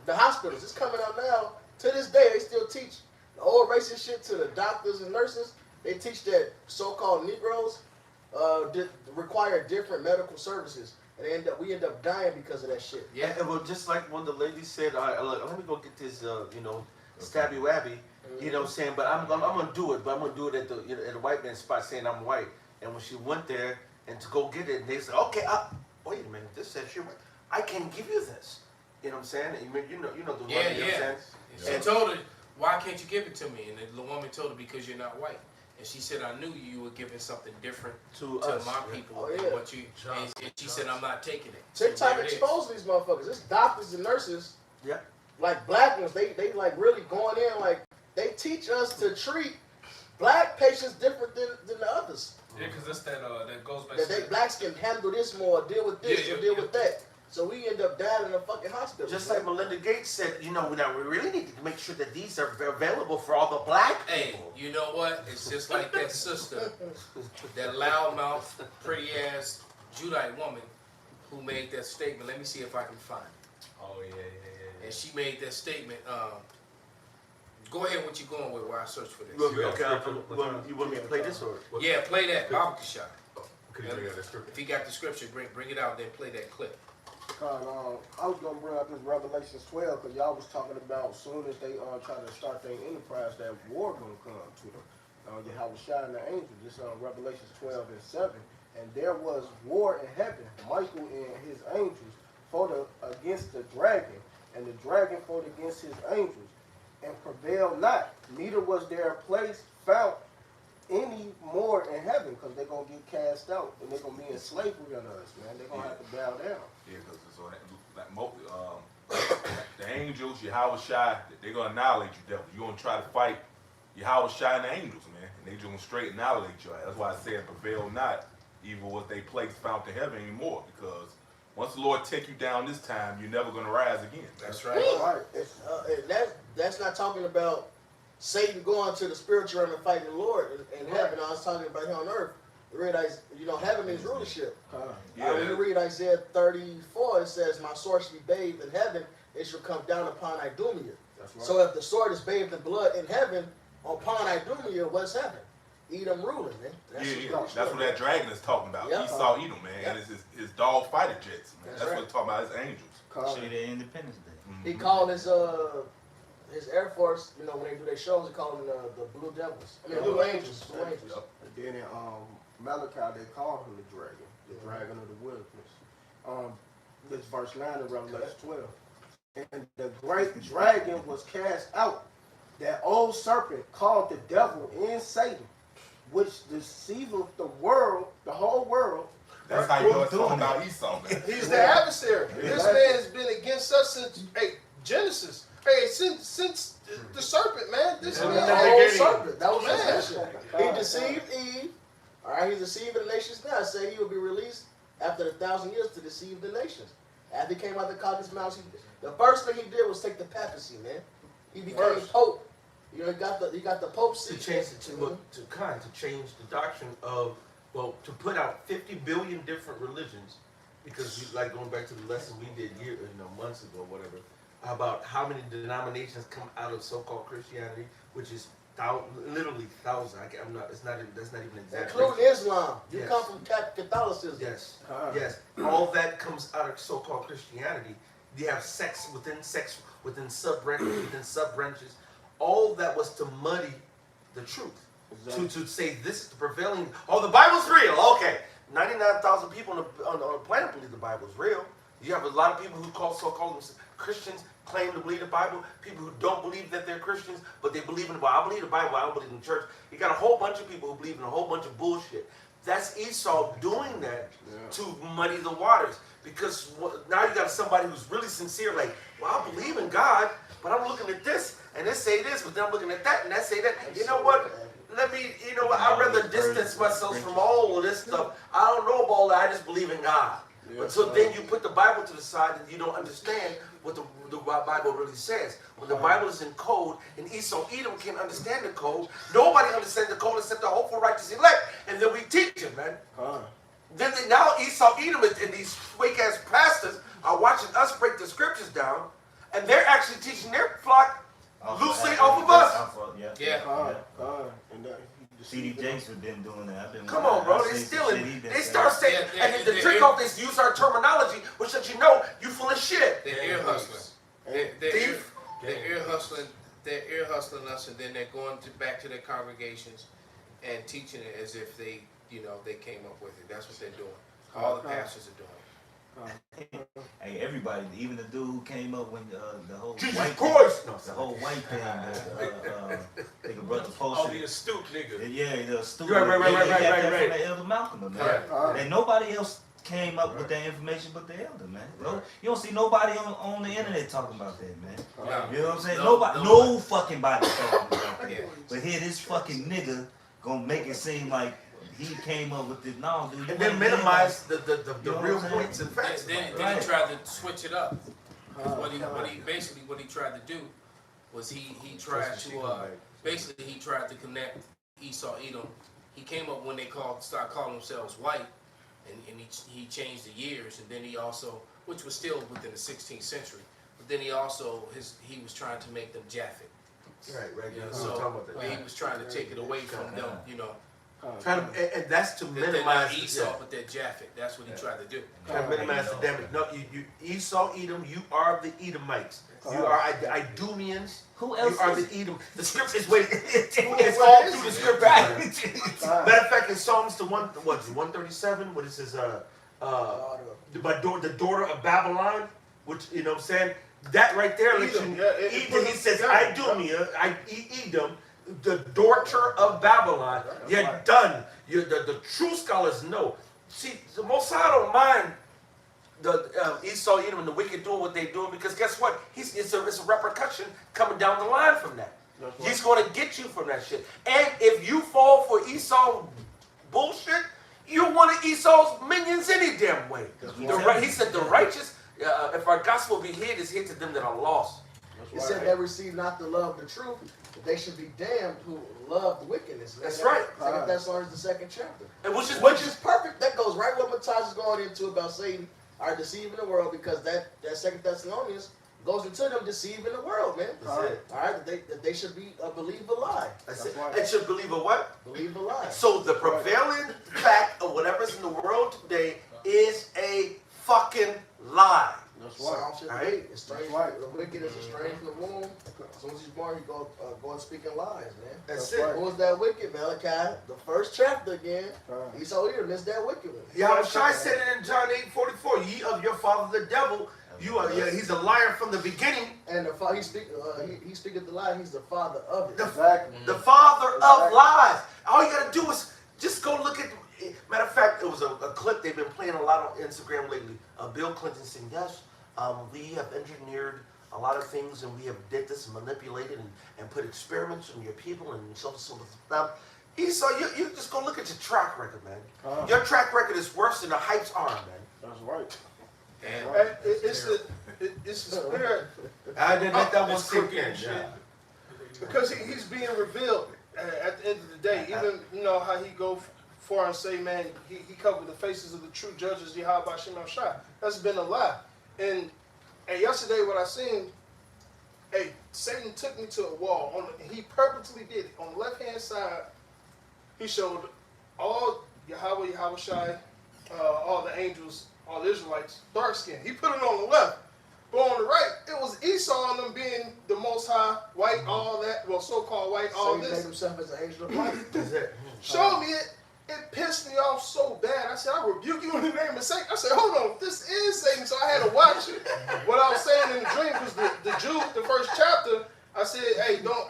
the hospitals. It's coming out now. To this day, they still teach the old racist shit to the doctors and nurses. They teach that so-called Negroes require different medical services. And we end up dying because of that shit. Yeah, and well, just like when the lady said, look, let me go get this, stabby wabby, you know what I'm saying? But I'm gonna do it, but I'm gonna do it at the white man spot, saying I'm white. And when she went there and to go get it, and they said, okay, wait a minute, this says you're white. I can give you this. You know what I'm saying? You know the Yeah, woman, you know what I'm saying? She told her, why can't you give it to me? And the woman told her, because you're not white. And she said, I knew you were giving something different to us, my people than what you. And she said, I'm not taking it. TikTok exposed these motherfuckers. It's doctors and nurses. Yeah. Like black ones, they like really going in. Like they teach us to treat black patients different than the others. Yeah, because that's that goes back. That blacks can handle this more, deal with this, or deal with that. So we end up dying in a fucking hospital. Just like Melinda Gates said, we really need to make sure that these are available for all the black people. Hey, you know what? It's just like that sister, that loudmouth, pretty ass Judite woman who made that statement. Let me see if I can find it. Oh yeah. And she made that statement. Go ahead, what you going with while I search for this? Okay, you want me to play this or? Yeah, play that barbecue shot. Could you bring out the scripture? If you got the scripture, bring it out. Then play that clip. I was gonna bring up this Revelation 12 because y'all was talking about as soon as they try to start their enterprise, that war gonna come to them. Yahweh Shai and the angels. This Revelation 12 and 7, and there was war in heaven. Michael and his angels fought against the dragon, and the dragon fought against his angels, and prevailed not. Neither was there a place found any more in heaven, because they're gonna get cast out and they're gonna be in slavery under us, man. They're gonna have to bow down. Yeah, because the angels, Yahweh Shai, they're gonna annihilate you, devil. You're gonna try to fight Yahweh Shai and the angels, man, and they just gonna straight annihilate you. That's why I said prevail not, evil was they place found to heaven anymore, because once the Lord take you down this time, you're never gonna rise again. That's right. That's not talking about Satan going to the spiritual realm and fighting the Lord in heaven. I was talking about here on earth. Heaven means rulership. When you read Isaiah 34, it says, my sword shall be bathed in heaven, it shall come down upon Idumea. Right. So if the sword is bathed in blood in heaven, upon Idumea, what's heaven? Edom ruling, man. That's what that dragon is talking about. Esau Edom, man. And it's his dog fighter jets, man. That's what he's talking about, his angels. Show you their Independence Day. He called his Air Force, when they do their shows, they call them the Blue Devils. Blue Angels. Blue Angels. And then in Malachi, they call him the dragon of the wilderness. This verse 9 of Revelation 12. And the great dragon was cast out, that old serpent called the devil and Satan, which deceiveth the world, the whole world. That's how you know it's talking about Esau, man. He's the adversary. This man has been against us since Genesis. Since the serpent, man. This man, the old serpent. That was his mission. He deceived Eve. All right, he's deceiving the nations now. Say he will be released after 1,000 years to deceive the nations. After he came out of the caucus mouse, the first thing he did was take the papacy, man. He became pope. He got the pope seat. To change to change the doctrine of, to put out 50 billion different religions, because like going back to the lesson we did months ago, whatever, about how many denominations come out of so-called Christianity, which is literally thousands. That's not even exact. Including Islam. You come from Catholicism. Yes. Yes. All that comes out of so-called Christianity. You have sex within sub-branches. All that was to muddy the truth. Exactly. To say this is the prevailing. Oh, the Bible's real. Okay. 99,000 people on the planet believe the Bible's real. You have a lot of people who so-called Christians claim to believe the Bible. People who don't believe that they're Christians, but they believe in the Bible. I believe the Bible. I don't believe in the church. You got a whole bunch of people who believe in a whole bunch of bullshit. That's Esau doing that to muddy the waters. Because now you got somebody who's really sincere, like, well, I believe in God, but I'm looking at this, and they say this, but then I'm looking at that, and they say that. You know what? I'd rather distance myself from all of this stuff. I don't know about all that. I just believe in God. But so then you put the Bible to the side and you don't understand what the Bible really says. When the Bible is in code and Esau Edom can't understand the code, nobody understands the code except the hopeful righteous elect. And then we teach it, man. Then now Esau Edom and these fake ass pastors are watching us break the scriptures down, and they're actually teaching their flock loosely off of us. CD Jakes have been doing that. Come on, bro. They stealing. They start saying, and the trick off this use our terminology, which lets you know you full of shit. They're ear hustling. They're ear hustling. They're ear hustling us, and then they're going back to their congregations and teaching it as if they came up with it. That's what they're doing. All the pastors are doing. Hey, everybody, even the dude who came up when the whole Jesus white Christ, thing, the whole white thing, nigga brother Oh, posted. the astute nigga. Yeah, the astute. Right. From the Elder Malcolm, man. And nobody else came up with that information but the elder, man. No, you don't see nobody on the internet talking about that, man. You know what I'm saying? No fucking body talking about that. But here, this fucking nigga gonna make it seem like he came up with this. No, dude. And then minimize the real points and facts. Then he tried to switch it up. What he tried to do was he tried to basically he tried to connect Esau Edom. He came up when they started calling themselves white, and he changed the years, and then he also, which was still within the 16th century, but then he was trying to make them Japhet. Right. So he was trying to take it away from them, and that's to they're minimize not Esau, but they're Japhet. That's what he tried to do. Trying to minimize the damage. No, you Esau Edom. You are the Edomites. You are Idumeans. Who else? You are the Edom. The script is waiting. It's all through the script. Matter of fact, in Psalms 137, what it says, the daughter of Babylon, which you know what I'm saying. That right there lets you. Edom, he says Idumea, Edom. The daughter of Babylon. You're done. The true scholars know. See, the Most High don't mind the Esau, Edom, and the wicked doing what they're doing, because guess what? It's a repercussion coming down the line from that. He's going to get you from that shit. And if you fall for Esau bullshit, you're one of Esau's minions any damn way. He said the righteous, if our gospel be hid, is hid to them that are lost. He said they receive not the love of the truth, but they should be damned who love the wickedness. That's right. That's on the 2nd chapter. And which is perfect. That goes right what Matthias is going into about Satan are deceiving the world, because that 2nd Thessalonians goes into them deceiving the world, man. That's it. All right, that they should believe a lie. That's it. They should believe a what? Believe a lie. So the prevailing fact of whatever's in the world today is a fucking lie. That's right. Psalm 58. It's strange. The wicked is estranged from the womb. As soon as he's born, he go and speaking lies, man. That's it. Who was that wicked? Malachi, the 1st chapter again. Esau Edom is that wicked one. Yahushua said it in John 8:44. Ye of your father the devil. You are. He's a liar from the beginning. And he speaketh the lie. He's the father of it. The father of lies. All you gotta do is just go look at. Matter of fact, it was a clip they've been playing a lot on Instagram lately. Bill Clinton saying, yes, we have engineered a lot of things, and we have did this and manipulated and put experiments on your people and so stuff. Esau, you just go look at your track record, man. Your track record is worse than the hype's arm, man. That's right. And it's the spirit. I didn't let that one sink in. Because he's being revealed at the end of the day. Even how he go for and say, man, he covered the faces of the true judges, Yahweh Shem Shai. That's been a lie. And yesterday what I seen, Satan took me to a wall. He purposely did it. On the left-hand side, he showed all Yahweh Shai, all the angels, all the Israelites, dark skin. He put it on the left. But on the right, it was Esau and them being the Most High, white, all that, well, so-called white, all this. He made himself as an angel of light. Showed me it. It pissed me off so bad. I said, I rebuke you in the name of Satan. I said, hold on, this is Satan. So I had to watch it. What I was saying in the dream was the Jew, the 1st chapter, I said,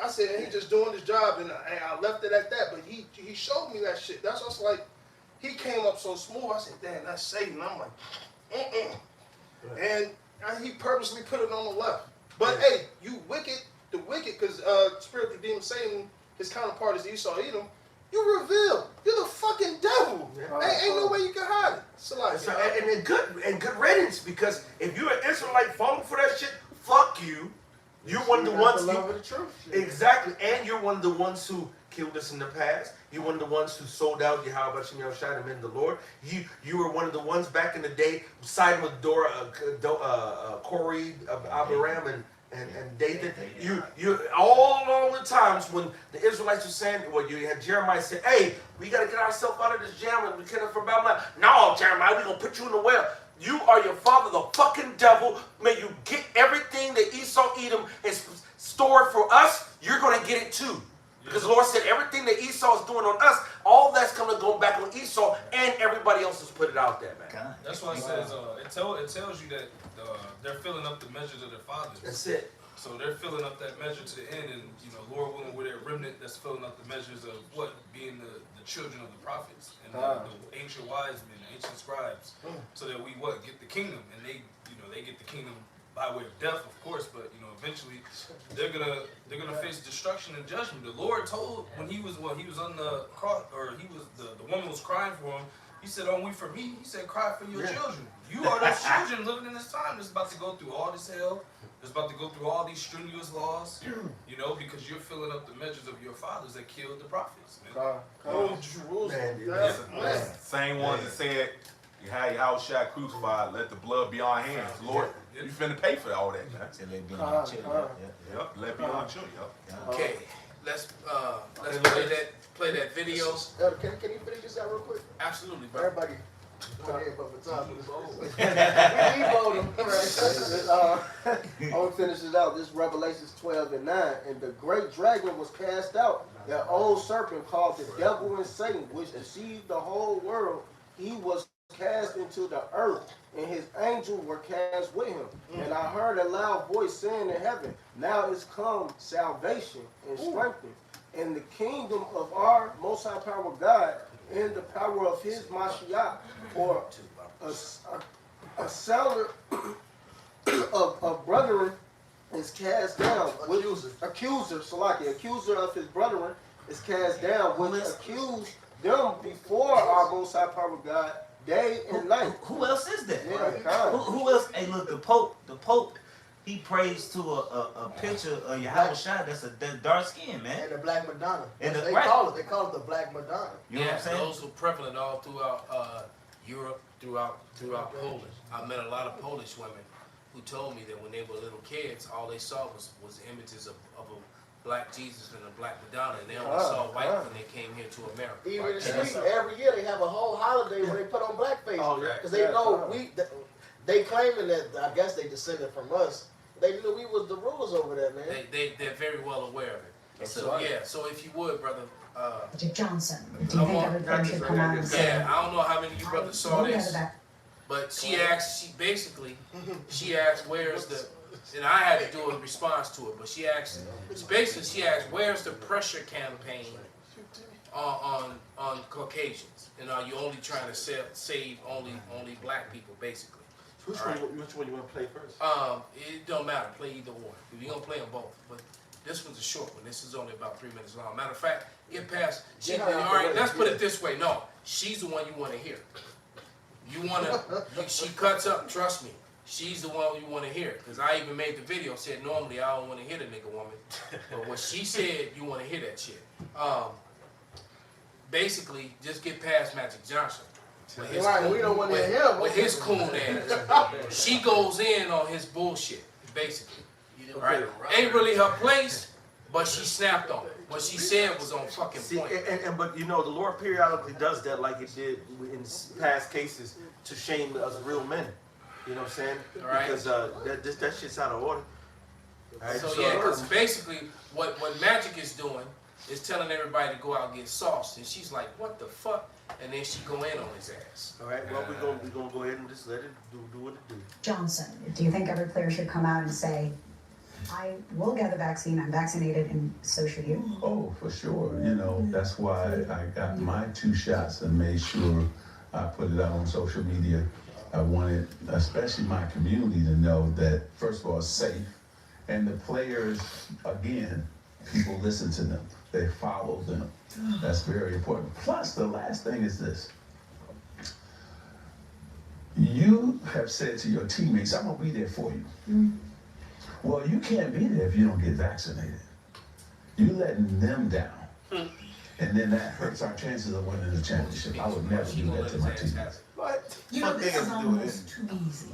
I said, he just doing his job, and I left it at that. But he showed me that shit. That's what's like, he came up so smooth. I said, damn, that's Satan. I'm like, And he purposely put it on the left. But you wicked, the wicked, because spiritual demon Satan, his counterpart is Esau Edom. You revealed. You're the riddance, because if you're an Israelite falling for that shit, fuck you. You're one of the ones. Exactly, and you're one of the ones who killed us in the past. You're one of the ones who sold out Yahweh Hashem Yahushua and the Lord. You were one of the ones back in the day siding with Corey, Abiram, and David. You all along the times when the Israelites were saying, well, you had Jeremiah say, hey, we got to get ourselves out of this jam and we can't from Babylon. No, Jeremiah, we're going to put you in the well. You are your father, the fucking devil. May you get everything that Esau, Edom is stored for us. You're going to get it too. Because the Lord said everything that Esau is doing on us, all that's going to go back on Esau, and everybody else has put it out there, man. That's why it says, it tells you that they're filling up the measures of their fathers. That's it. So they're filling up that measure to the end, and Lord willing, we're that remnant that's filling up the measures of what? Being the children of the prophets and the ancient wise men, the ancient scribes, so that we get the kingdom, and they get the kingdom by way of death, of course, but eventually they're gonna face destruction and judgment. The Lord told when he was on the cross, or the woman was crying for him. He said, "Don't weep for me." He said, "Cry for your children." You are those children living in this time that's about to go through all this hell. That's about to go through all these strenuous laws, because you're filling up the measures of your fathers that killed the prophets. Same ones that said, you had your house shot crucified, let the blood be on hands. Lord, you finna pay for all that, man. Let be on children. Okay, let's play that video. Can you finish this out real quick? Absolutely, bro. Everybody. I'm gonna finish this out. This Revelations 12:9. And the great dragon was cast out, that old serpent called the devil and Satan, which deceived the whole world. He was cast into the earth, and his angels were cast with him. And I heard a loud voice saying in heaven, now is come salvation and strength, and the kingdom of our most high power God, and the power of his Mashiach, or a seller of brethren is cast down. Accuser of his brethren is cast down, which accused them before our most high power God day and night. Who else is that? Yeah, who else? Hey, look, the Pope, he prays to a picture of Yahweh Shai that's dark skin, man. And the Black Madonna. And they call it the Black Madonna. You know what I'm saying? Those were prevalent all throughout Europe, throughout Poland. I met a lot of Polish women who told me that when they were little kids, all they saw was images of a black Jesus and a black Madonna, and they only saw white when they came here to America. Even in the street, every year they have a whole holiday where they put on blackface. Because they know they claiming that, I guess they descended from us. They knew we was the rulers over there, man. They're very well aware of it. So so if you would, brother. Johnson, do you think everybody should come out and say? Yeah, I don't know how many of you brothers saw this, but she asked, where's the, and I had to do a response to it, but she asked, where's the pressure campaign on Caucasians? And are you only trying to save only black people, basically? Which one you want to play first? It don't matter. Play either one. You're going to play them both. But this one's a short one. This is only about 3 minutes long. Matter of fact, get past. All right, let's put it this way. No, she's the one you want to hear. You want to, she cuts up, trust me. She's the one you want to hear. Because I even made the video, said normally I don't want to hear the nigga woman. But when she said, you want to hear that shit. Basically, just get past Magic Johnson. We don't want to hear him. With his coon ass. She goes in on his bullshit, basically. Right? Ain't really her place, but she snapped on it. What she said was on fucking point. But the Lord periodically does that, like it did in past cases, to shame us real men. You know what I'm saying? Right. Because that shit's out of order. Right? So yeah, because basically what Magic is doing is telling everybody to go out and get sauce, and she's like, "What the fuck?" And then she go in on his ass. All right. Well, we're gonna go ahead and just let it do what it do. Johnson, do you think every player should come out and say, I will get the vaccine, I'm vaccinated, and so should you? Oh, for sure. That's why I got my 2 shots and made sure I put it out on social media. I wanted, especially my community, to know that, first of all, it's safe. And the players, again, people listen to them. They follow them. That's very important. Plus, the last thing is this. You have said to your teammates, I'm gonna be there for you. Well, you can't be there if you don't get vaccinated. You're letting them down. And then that hurts our chances of winning the championship. I would never do that to my teammates. What? You know, this is almost too easy.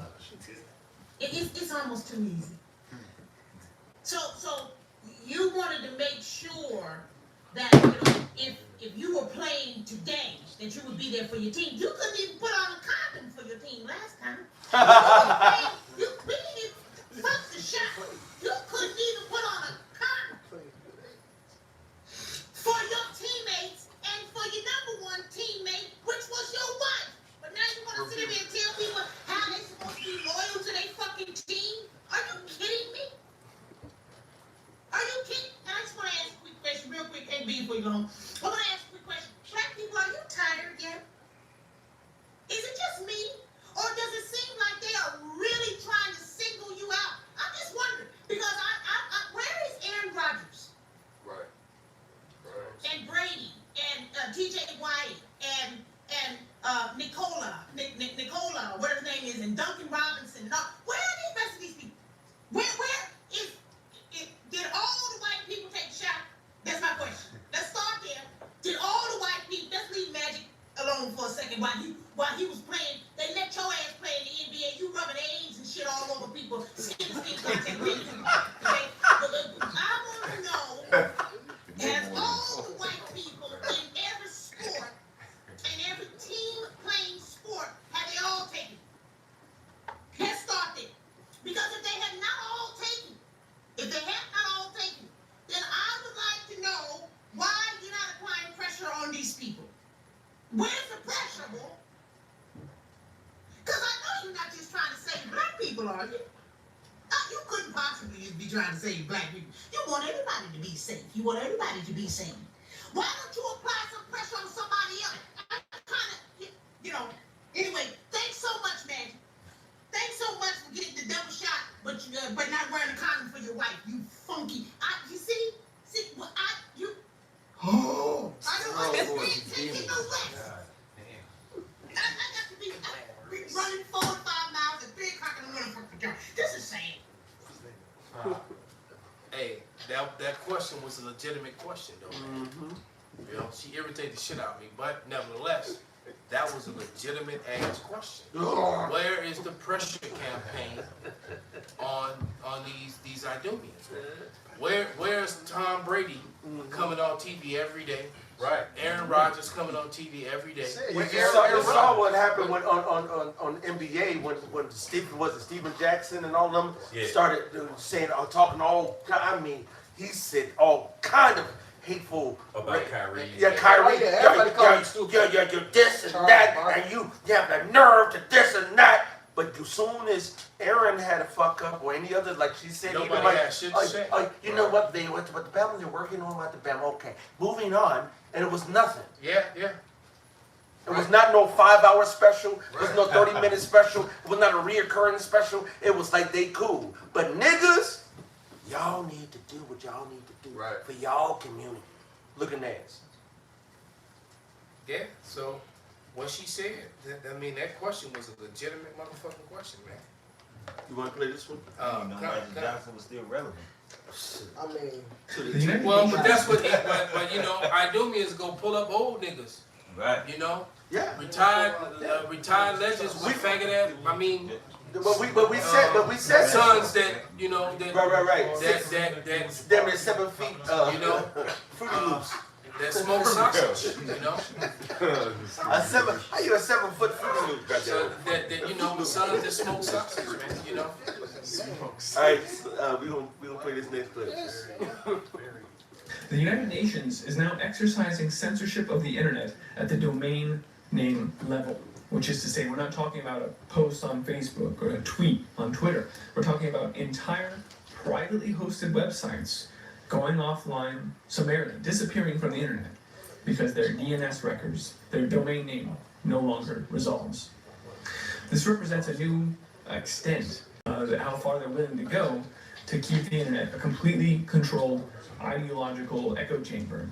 It's almost too easy. So you wanted to make sure that, you know, if you were playing today, that you would be there for your team. You couldn't even put on a condom for your team last time. You didn't even fuck the shot. You couldn't even put on a condom for your teammates and for your number one teammate, which was your wife. But now you want to sit there and tell people how they supposed to be loyal to their fucking team? Are you kidding me? Are you kidding? And I just want to ask a quick question, real quick, KB, before you go home. I want to ask a quick question. Black people, are you tired yet? Is it just me? Or does it seem like they are really trying to single you out? I'm just wondering. Because where is Aaron Rodgers? Right. And Brady, and TJ White, and Nicola, whatever his name is, and Duncan Robinson, and all. Where are the rest of these people? Did all the white people take a shot? That's my question. Let's start there. Did all the white people, let's leave Magic alone for a second while he was playing, they let your ass play in the NBA, you rubbing AIDS and shit all over people, skin contact. Okay? I want to know, has all the white people in every sport, in every team playing sport, have they all taken? Let's start there. Because if they have not all taken, then I would like to know why you're not applying pressure on these people. Where's the pressure, boy? Because I know you're not just trying to save black people, are you? You couldn't possibly just be trying to save black people. You want everybody to be safe. You want everybody to be safe. Why don't you apply some pressure on somebody else? I kind of, you know. Anyway, thanks so much, man. Thanks so much for getting the double shot, but not wearing a condom for your wife. You funky. You see, well, you. Oh, I don't understand. Taking no rest. I got to be running 4 to 5 miles at 3 o'clock in the morning for the job. This is sad. Hey, that question was a legitimate question, though. Mm-hmm. You know, she irritated the shit out of me, but nevertheless, that was a legitimate ass question. Where is the pressure campaign on these Idumeans? Where's Tom Brady coming on TV every day? Right. Aaron Rodgers coming on TV every day. You saw what happened when on NBA when Steven Jackson and all of them started saying talking all. I mean, he said all kind of hateful about Kyrie. Yeah, Kyrie. Everybody called him stupid. You're this and that, and you have the nerve to this and that. But as soon as Aaron had a fuck up or any other, like she said, nobody had shit to say. You know what? What the Bama they're working on what the Bama. Okay, moving on, and it was nothing. Yeah. It was not no 5-hour special. It was no 30-minute special. It was not a reoccurring special. It was like they cool. But niggas, y'all need to do what y'all need to do for y'all community. Look at that. Yeah. So what she said, that question was a legitimate motherfucking question, man. You want to play this one? Magic Johnson was still relevant. I mean, but that's what. But you know, Idumeans go pull up old niggas. Right. You know. Yeah. Retired legends with faggot ass. I mean. But we said sons that you know that right. That them at 7 feet. You know, Fruity Loops. That smoke sausage, you know. How you a 7 foot Fruity Loop? So that you know, sons that smoke sausage, man. You know. All right, we gonna play this next clip. The United Nations is now exercising censorship of the internet at the domain name level, which is to say we're not talking about a post on Facebook or a tweet on Twitter. We're talking about entire privately hosted websites going offline summarily, disappearing from the internet because their DNS records, their domain name, no longer resolves. This represents a new extent of how far they're willing to go to keep the internet a completely controlled ideological echo chamber.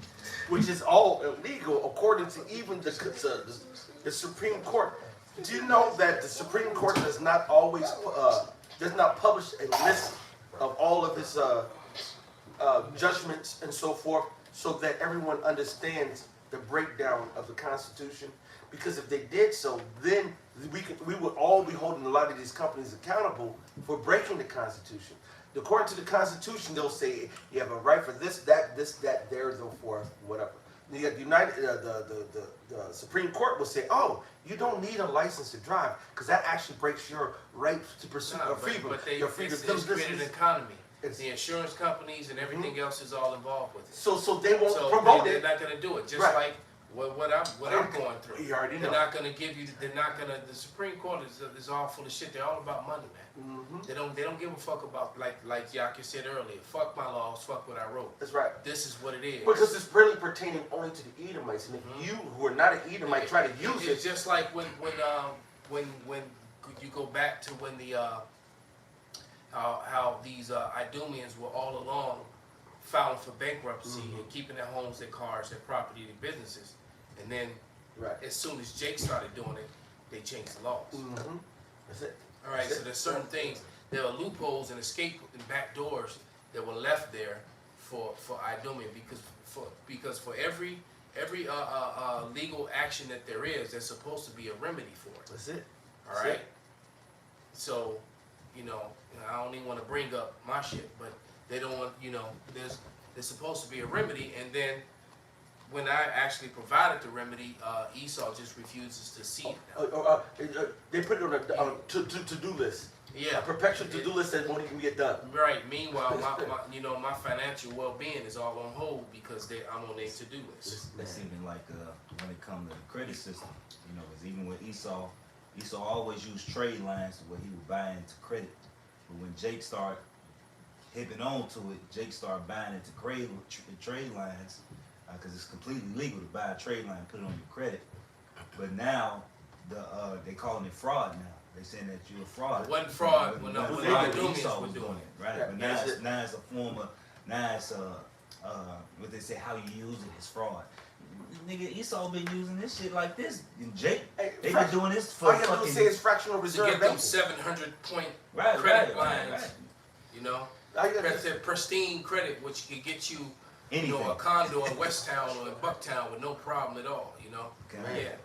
Which is all illegal according to even the Supreme Court. Do you know that the Supreme Court does not always does not publish a list of all of its judgments and so forth, so that everyone understands the breakdown of the Constitution? Because if they did so, then we would all be holding a lot of these companies accountable for breaking the Constitution. According to the Constitution, they'll say you have a right for this, that, there, so forth, whatever. The the Supreme Court will say, oh, you don't need a license to drive because that actually breaks your right to pursue freedom. But Your freedom. it's created an economy. The insurance companies and everything else is all involved with it. So they won't promote it. They're not going to do it. Just like what I'm going through. You already know. They're not going to give you. They're not going to. The Supreme Court is all full of shit. They're all about money, man. They don't give a fuck about like Yaki said earlier. Fuck my laws. Fuck what I wrote. That's right. This is what it is. Because it's really pertaining only to the Edomites, and if you who are not an Edomite try to use it, it's just like when you go back to when the how these Idumeans were all along filing for bankruptcy and keeping their homes, their cars, their property, their businesses, and then as soon as Jake started doing it, they changed the laws. That's it. All right, so there's certain things, there are loopholes and escape and back doors that were left there for Idumean because for every legal action that there is, there's supposed to be a remedy for it. That's it. All right. So, I don't even want to bring up my shit, but they don't want, there's supposed to be a remedy, and then when I actually provided the remedy, Esau just refuses to see it. They put it on a to-do list. Yeah. A perpetual to-do list that won't even get done. Right. Meanwhile, my financial well-being is all on hold because I'm on their to-do list. That's even like when it comes to the credit system. Because even with Esau always used trade lines where he would buy into credit. But when Jake started hipping on to it, Jake started buying into trade lines. Because it's completely legal to buy a trade line and put it on your credit. But now, they calling it fraud now. They saying that you're a fraud. It wasn't fraud when Esau was doing it, right? But now it's a form of, what they say, how you use it is fraud. Nigga, Esau been using this shit like this. And Jake, they been doing this for all you have to say is fractional reserve to get them 700-point credit lines. Pristine credit, which could get you a condo in Westtown or in Bucktown with no problem at all, Yeah.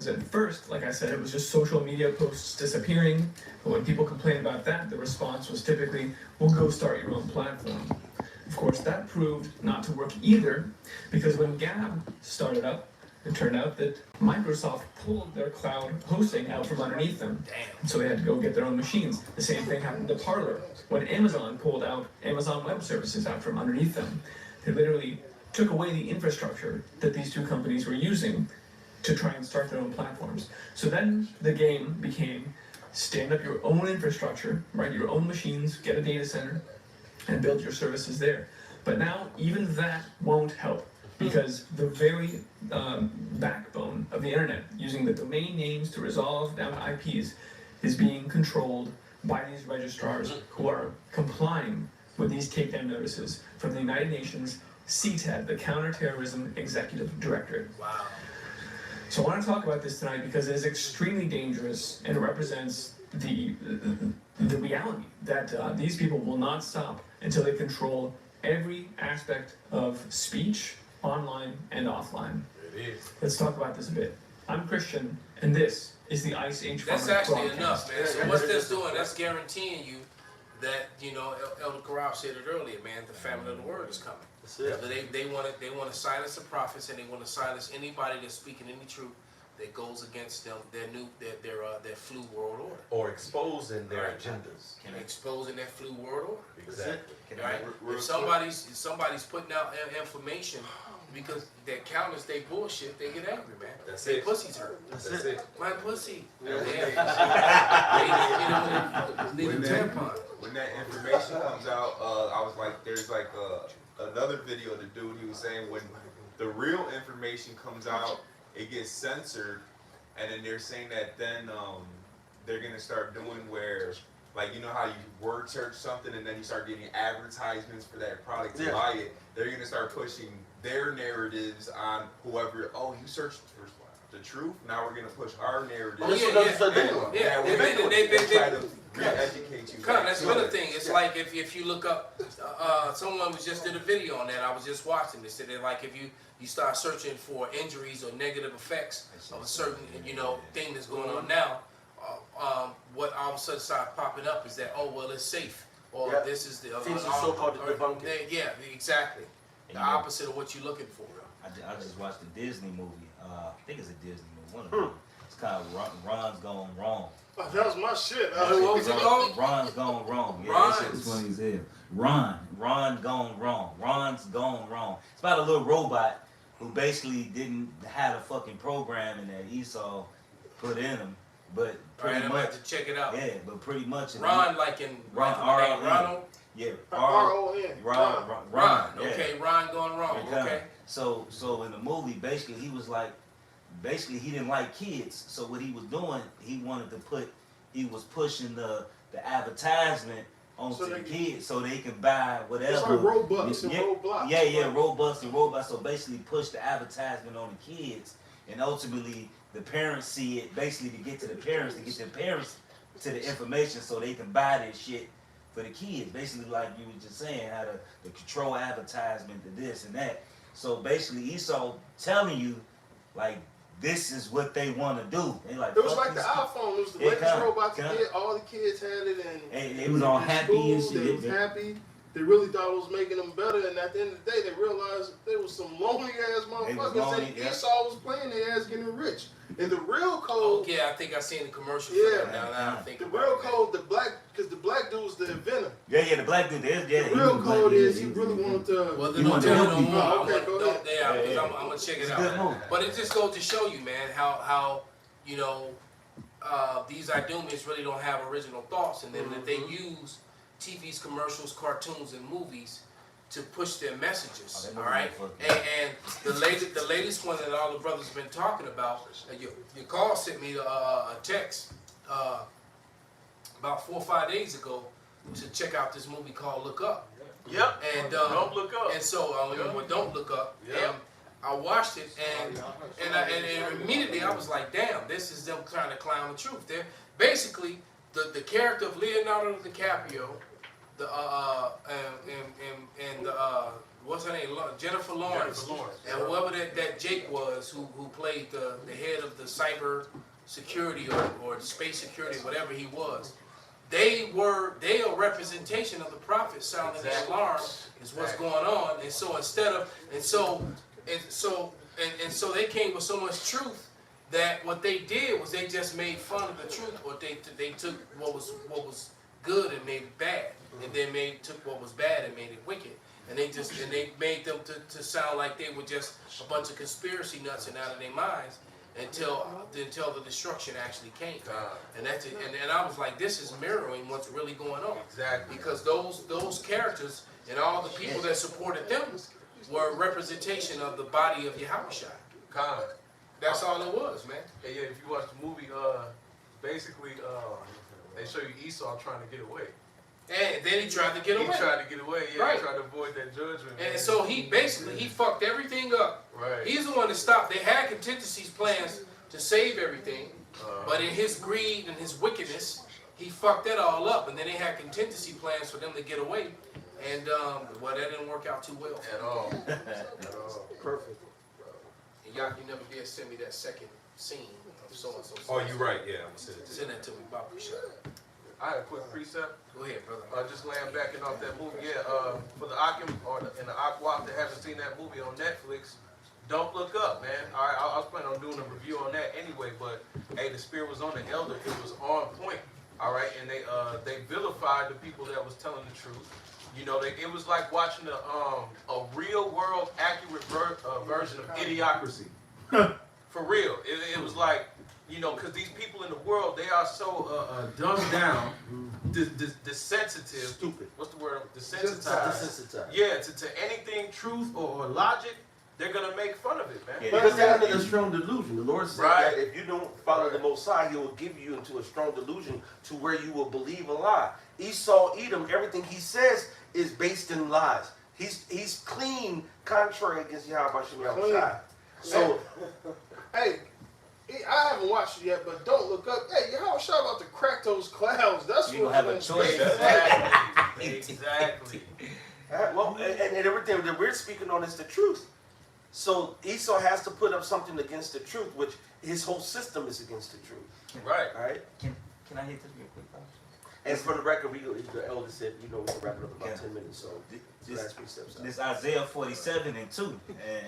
At first, like I said, it was just social media posts disappearing, but when people complained about that, the response was typically, well, go start your own platform. Of course, that proved not to work either, because when Gab started up, it turned out that Microsoft pulled their cloud hosting out from underneath them. Damn. So they had to go get their own machines. The same thing happened to Parler. When Amazon pulled out Amazon Web Services out from underneath them, they literally took away the infrastructure that these two companies were using to try and start their own platforms. So then the game became stand up your own infrastructure, right? Your own machines, get a data center, and build your services there. But now even that won't help. Because the very backbone of the internet, using the domain names to resolve down to IPs, is being controlled by these registrars who are complying with these takedown notices from the United Nations CTED, the Counterterrorism Executive Directorate. Wow. So I want to talk about this tonight because it is extremely dangerous and it represents the reality that these people will not stop until they control every aspect of speech, online and offline. It is. Let's talk about this a bit. I'm Christian, and this is the Ice Age That's Farmer actually broadcast. enough, man. So what's this doing? That's guaranteeing you that, Elder Corral said it earlier, man, the famine of the word is coming. That's it. They want to silence the prophets, and they want to silence anybody that's speaking any truth that goes against them, their flu world order. Or exposing their agendas. Exposing their flu world order. Exactly. Right? If somebody's putting out information because they counters they bullshit, they get angry, man. That's their it. pussy's hurt. That's it. My pussy. When that information comes out, I was like, there's like another video of the dude, he was saying when the real information comes out, it gets censored, and then they're saying that then they're gonna start doing where, like, how you word search something and then you start getting advertisements for that product to buy it. They're gonna start pushing their narratives on whoever. Oh, you searched for the truth. Now we're gonna push our narrative. Oh, yeah. They try to re-educate you. That's another thing. It's like if you look up, someone was just did a video on that. I was just watching. They said that like if you start searching for injuries or negative effects of a certain thing that's going on now, what all of a sudden starts popping up is that it's safe or this is the so-called debunking. Yeah, exactly. The opposite of what you're looking for. I just watched a Disney movie. I think it's a Disney movie. One of them. It's called Ron's Gone Wrong. Oh, that was my shit. What was it called? Ron's Gone Wrong. Yeah, that shit was funny as hell. Ron Gone Wrong. Ron's Gone Wrong. It's about a little robot who basically didn't have a fucking programming that Esau put in him. But pretty I'm much, gonna have to check it out. Yeah, but pretty much. Ron, like in Ronald. Yeah, R-O-N. Ron. Okay, Ron Gone Wrong. Okay. So in the movie, basically he was like, he didn't like kids. So what he was doing, he was pushing the advertisement onto the kids so they can buy whatever. It's like Robux and Roblox. Yeah, Robux and Roblox. So basically push the advertisement on the kids, and ultimately the parents see it, basically to get the parents to the information so they can buy this shit for the kids. Basically, like you were just saying, how to control advertisement to this and that. So basically Esau telling you, like, this is what they want to do. They like, it was like the iPhone. It was the latest robot to get. All the kids had it, and they was all happy and shit. They was happy. They really thought it was making them better, and at the end of the day, they realized there was some lonely ass motherfuckers. And Esau was playing their ass getting rich. And the real code. Yeah, I think I seen the commercial. Yeah, for that now I think the real code, because the black dude's the inventor. Yeah, the black dude is. Yeah, the real code is he really wanted to. Well, don't tell me no more. Okay, go ahead. Yeah, I'm gonna check it out. But it just goes to show you, man, how these Idumeans really don't have original thoughts, and then that they use TV's commercials, cartoons, and movies to push their messages. All right, and the latest one that all the brothers have been talking about. Your call sent me a text about 4 or 5 days ago to check out this movie called Look Up. Yep. And Don't Look Up. And so Don't Look Up. Yep. And I watched it, and immediately I was like, damn, this is them trying to clown the truth. They're basically the character of Leonardo DiCaprio, and what's her name, Jennifer Lawrence, and whoever that Jake was who played the head of the cyber security or space security, whatever he was. They are a representation of the prophet sounding the alarm is what's going on, and so so they came with so much truth that what they did was they just made fun of the truth, or they took what was good and made it bad, and then took what was bad and made it wicked, and they made them to sound like they were just a bunch of conspiracy nuts and out of their minds until the destruction actually came. And that's it. And I was like, this is mirroring what's really going on. Exactly. Because those characters and all the people that supported them were a representation of the body of Yahushua. That's all it was, man. Yeah, if you watch the movie, basically, they show you Esau trying to get away. And then he tried to get away. He tried to get away, yeah. Right. He tried to avoid that judgment. And so he fucked everything up. Right. He's the one that stopped. They had contingency plans to save everything, but in his greed and his wickedness, he fucked that all up. And then they had contingency plans for them to get away. And, that didn't work out too well. At all. At all. Perfect. And y'all can never dare send me that second scene of so-and-so. Oh, you're right, yeah. I'm gonna send that to me, Bob. I had a quick precept. Go ahead, brother. Just laying back and off that movie. Yeah, for the Akim and the Aquap that haven't seen that movie on Netflix, Don't Look Up, man. All right, I was planning on doing a review on that anyway, but hey, the spirit was on the elder. It was on point. All right, and they vilified the people that was telling the truth. You know, it was like watching a real world accurate version of Idiocracy. For real, it was like. You know, because these people in the world, they are so dumbed down, desensitive. Stupid. What's the word? Desensitized. Yeah, to anything truth or logic, they're going to make fun of it, man. Yeah, because they're under the strong delusion. The Lord said that if you don't follow the Most High, He will give you into a strong delusion to where you will believe a lie. Esau, Edom, everything he says is based in lies. He's clean, contrary against Yahweh Shem Yahushua. So, hey, track those clouds. That's You what gonna have a choice. Exactly. Well, and everything that we're speaking on is the truth. So Esau has to put up something against the truth, which his whole system is against the truth. Right. All right. Can I hit this real quick? And for the record, the elder said, we can wrap it up in about 10 minutes. So that's three steps out. This Isaiah 47:2, and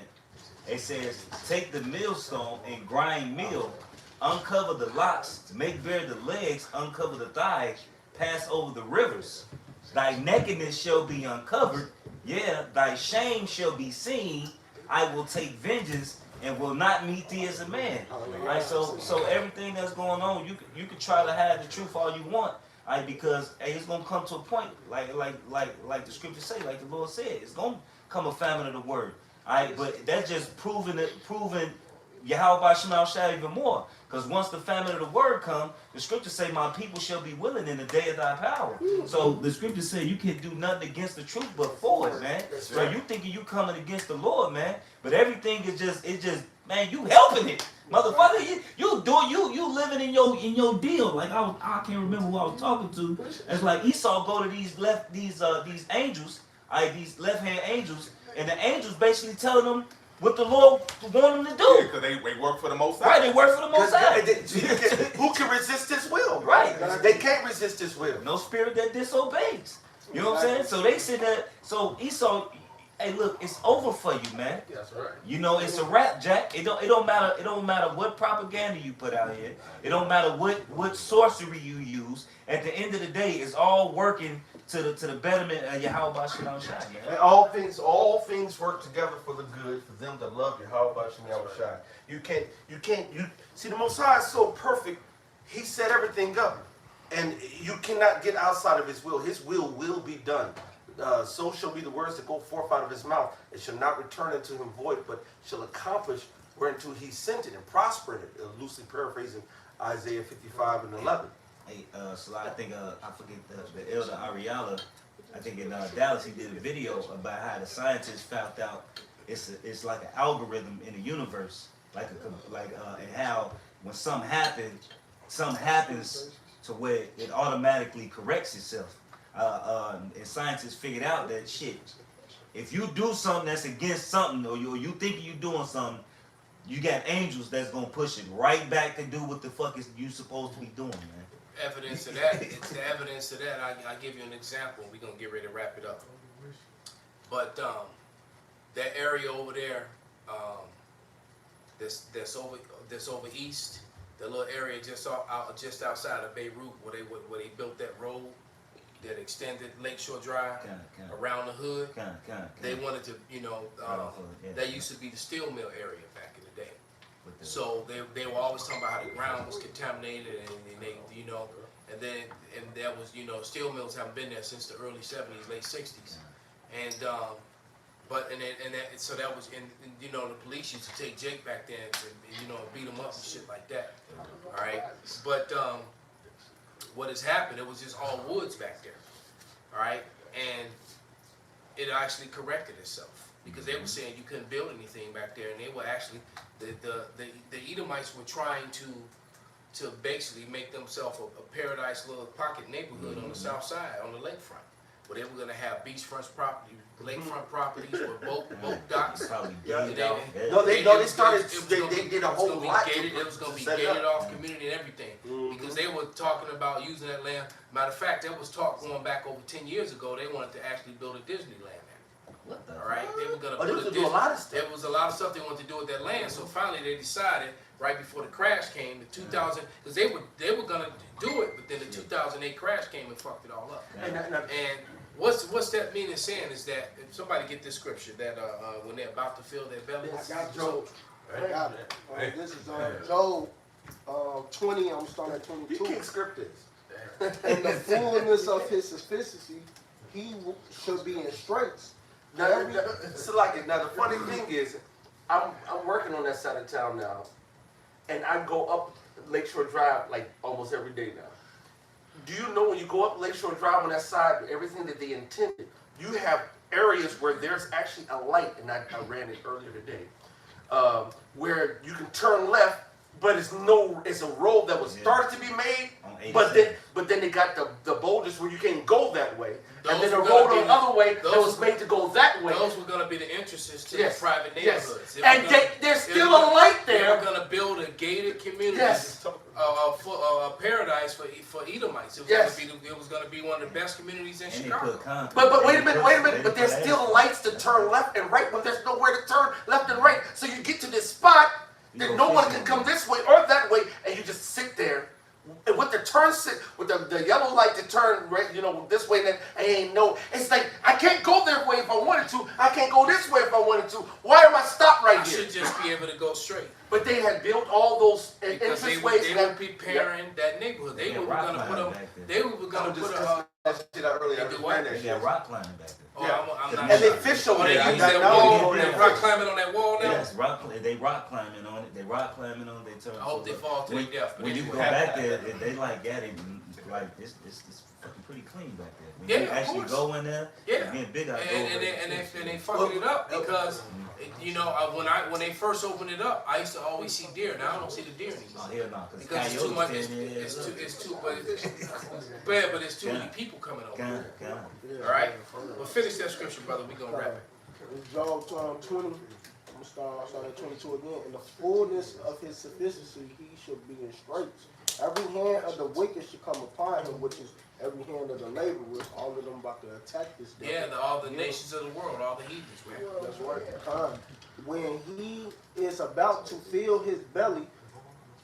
it says, "Take the millstone and grind meal, uncover the locks, make bare the legs, uncover the thighs, pass over the rivers. Thy nakedness shall be uncovered, yeah, thy shame shall be seen. I will take vengeance and will not meet thee as a man." Right? So everything that's going on, you can try to hide the truth all you want. Right, because it's gonna come to a point, like the scriptures say, like the Lord said, it's gonna come a famine of the word. Alright, but that's just proving Yahweh Shema Shai even more. Because once the famine of the word come, the scriptures say, "My people shall be willing in the day of thy power." So the scriptures say you can't do nothing against the truth but for it, man. So you thinking you coming against the Lord, man, but everything is just man, you helping it. Motherfucker, you living in your deal. Like I can't remember who I was talking to. It's like Esau go to these angels, these left-hand angels, and the angels basically telling them what the Lord want them to do. Because they work for the Most High. Right, they work for the Most High. Who can resist His will? Right. They can't resist His will. No spirit that disobeys. You know what I'm saying? So they said that. So Esau, hey, look, it's over for you, man. That's right. You know, it's a wrap, Jack. It don't matter. It don't matter what propaganda you put out here. It don't matter what sorcery you use. At the end of the day, it's all working to the betterment of Yahweh Shalom Shai, man. And all things work together for the good for them that love Yahweh Shalom Shai. You see, the Most High is so perfect. He set everything up, and you cannot get outside of His will. His will be done. So shall be the words that go forth out of His mouth. It shall not return unto Him void, but shall accomplish whereunto He sent it and prosper it. Loosely paraphrasing Isaiah 55:11. Hey, so I think I forget the elder Ariala. I think in Dallas he did a video about how the scientists found out it's like an algorithm in the universe, and how when something happens to where it automatically corrects itself. And scientists figured out that shit. If you do something that's against something, or you think you're doing something, you got angels that's gonna push it right back to do what the fuck is you supposed to be doing, man. Evidence of that. It's the evidence of that. I give you an example. We're gonna get ready to wrap it up. But that area over there, that's over east, the little area just outside of Beirut, where they built that road that extended Lakeshore Drive around the hood. They wanted to, that used to be the steel mill area back in the day. So they were always talking about how the ground was contaminated, and they, and that was, steel mills haven't been there since the early 70s, late 60s, and so that was, the police used to take Jake back then and beat him up and shit like that. All right, but what has happened? It was just all woods back there. All right, and it actually corrected itself. Because they were saying you couldn't build anything back there, and they were actually the Edomites were trying to basically make themselves a paradise little pocket neighborhood on the south side, on the lakefront, where they were going to have beachfront property, lakefront properties with boat docks. They did a whole lot. It was going to be gated off community and everything, because they were talking about using that land. Matter of fact, there was talk going back over 10 years ago. They wanted to actually build a Disneyland. All right, they were gonna do a lot of stuff. There was a lot of stuff they wanted to do with that land. So finally, they decided right before the crash came, the 2000, because they were gonna do it, but then the 2008 crash came and fucked it all up. And what's that meaning saying is that if somebody get this scripture that when they're about to fill their bellies. I got Job. I got it. This is Job 20. I'm starting at 22. You can't script this. In the fullness of His sufficiency, He should be in straits. Now the funny thing is, I'm working on that side of town now, and I go up Lakeshore Drive like almost every day now. Do you know when you go up Lakeshore Drive on that side, everything that they intended, you have areas where there's actually a light, and I ran it earlier today, where you can turn left, but it's a road that was started to be made, but then they got the boulders where you can't go that way, and then the road on the other way that was made to go that way. Those were gonna be the entrances to the private neighborhoods. And there's still a light there. They were gonna build a gated community, a paradise for Edomites. It was gonna be one of the best communities in Chicago. But wait a minute. But there's still lights to turn left and right, but there's nowhere to turn left and right. So you get to this spot that no one can come this way or that way, and you just sit there. And with the the yellow light to turn right, this way, then it's like I can't go that way if I wanted to. I can't go this way if I wanted to. Why am I stopped right here? I should just be able to go straight. But they had built all those entrance ways. They were preparing that neighborhood. They were going to put them. They were going to put a. They got rock climbing back there. I'm not and they fish over there. They rock climbing on that wall now. Yes, they rock climbing on it. They rock climbing on it. They turn. I hope they fall to their death. When you go back there, they like got it. Like it's fucking pretty clean back there. When you actually go in there, being big out and they fucking it up because when they first opened it up, I used to always see deer. Now I don't see the deer anymore. Oh hell no, because it's too much. But it's too many people coming over. All right, well finish that scripture, brother. We gonna wrap it. Job 20. I'm gonna start at 22 again. In the fullness of his sufficiency, he shall be in straits. Every hand of the wicked should come upon him, which is every hand of the laborers. All of them about to attack this day. Yeah, all the nations of the world, all the heathens, man. That's right. When he is about to fill his belly,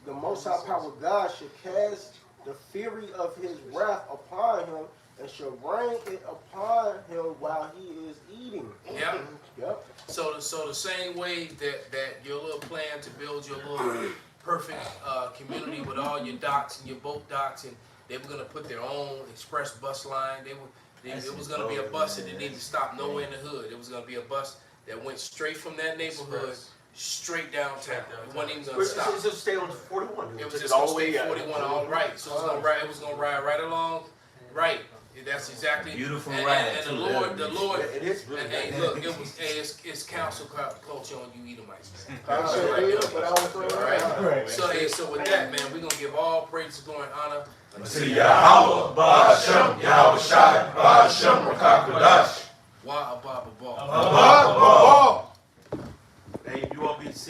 the Most High Power God should cast the fury of his wrath upon him and shall rain it upon him while he is eating. Yep. So the same way that your little plan to build your little perfect community with all your docks and your boat docks, and they were gonna put their own express bus line. It was gonna be a bus that didn't even stop nowhere in the hood. It was gonna be a bus that went straight from that neighborhood straight downtown. It wasn't even gonna stop. It was just stay on 41. It was just gonna stay 41 all right. So it was gonna ride right along, right. That's exactly beautiful and, ride. And the Lord, it is really and look, it's council culture on you Edomites, man. Right. So with that, man, we're gonna give all praise, glory, and honor unto Yahweh, Ba'ashem, Yahweh Shai, Ba'ashem, Rakakadash. Wa Abba Ba.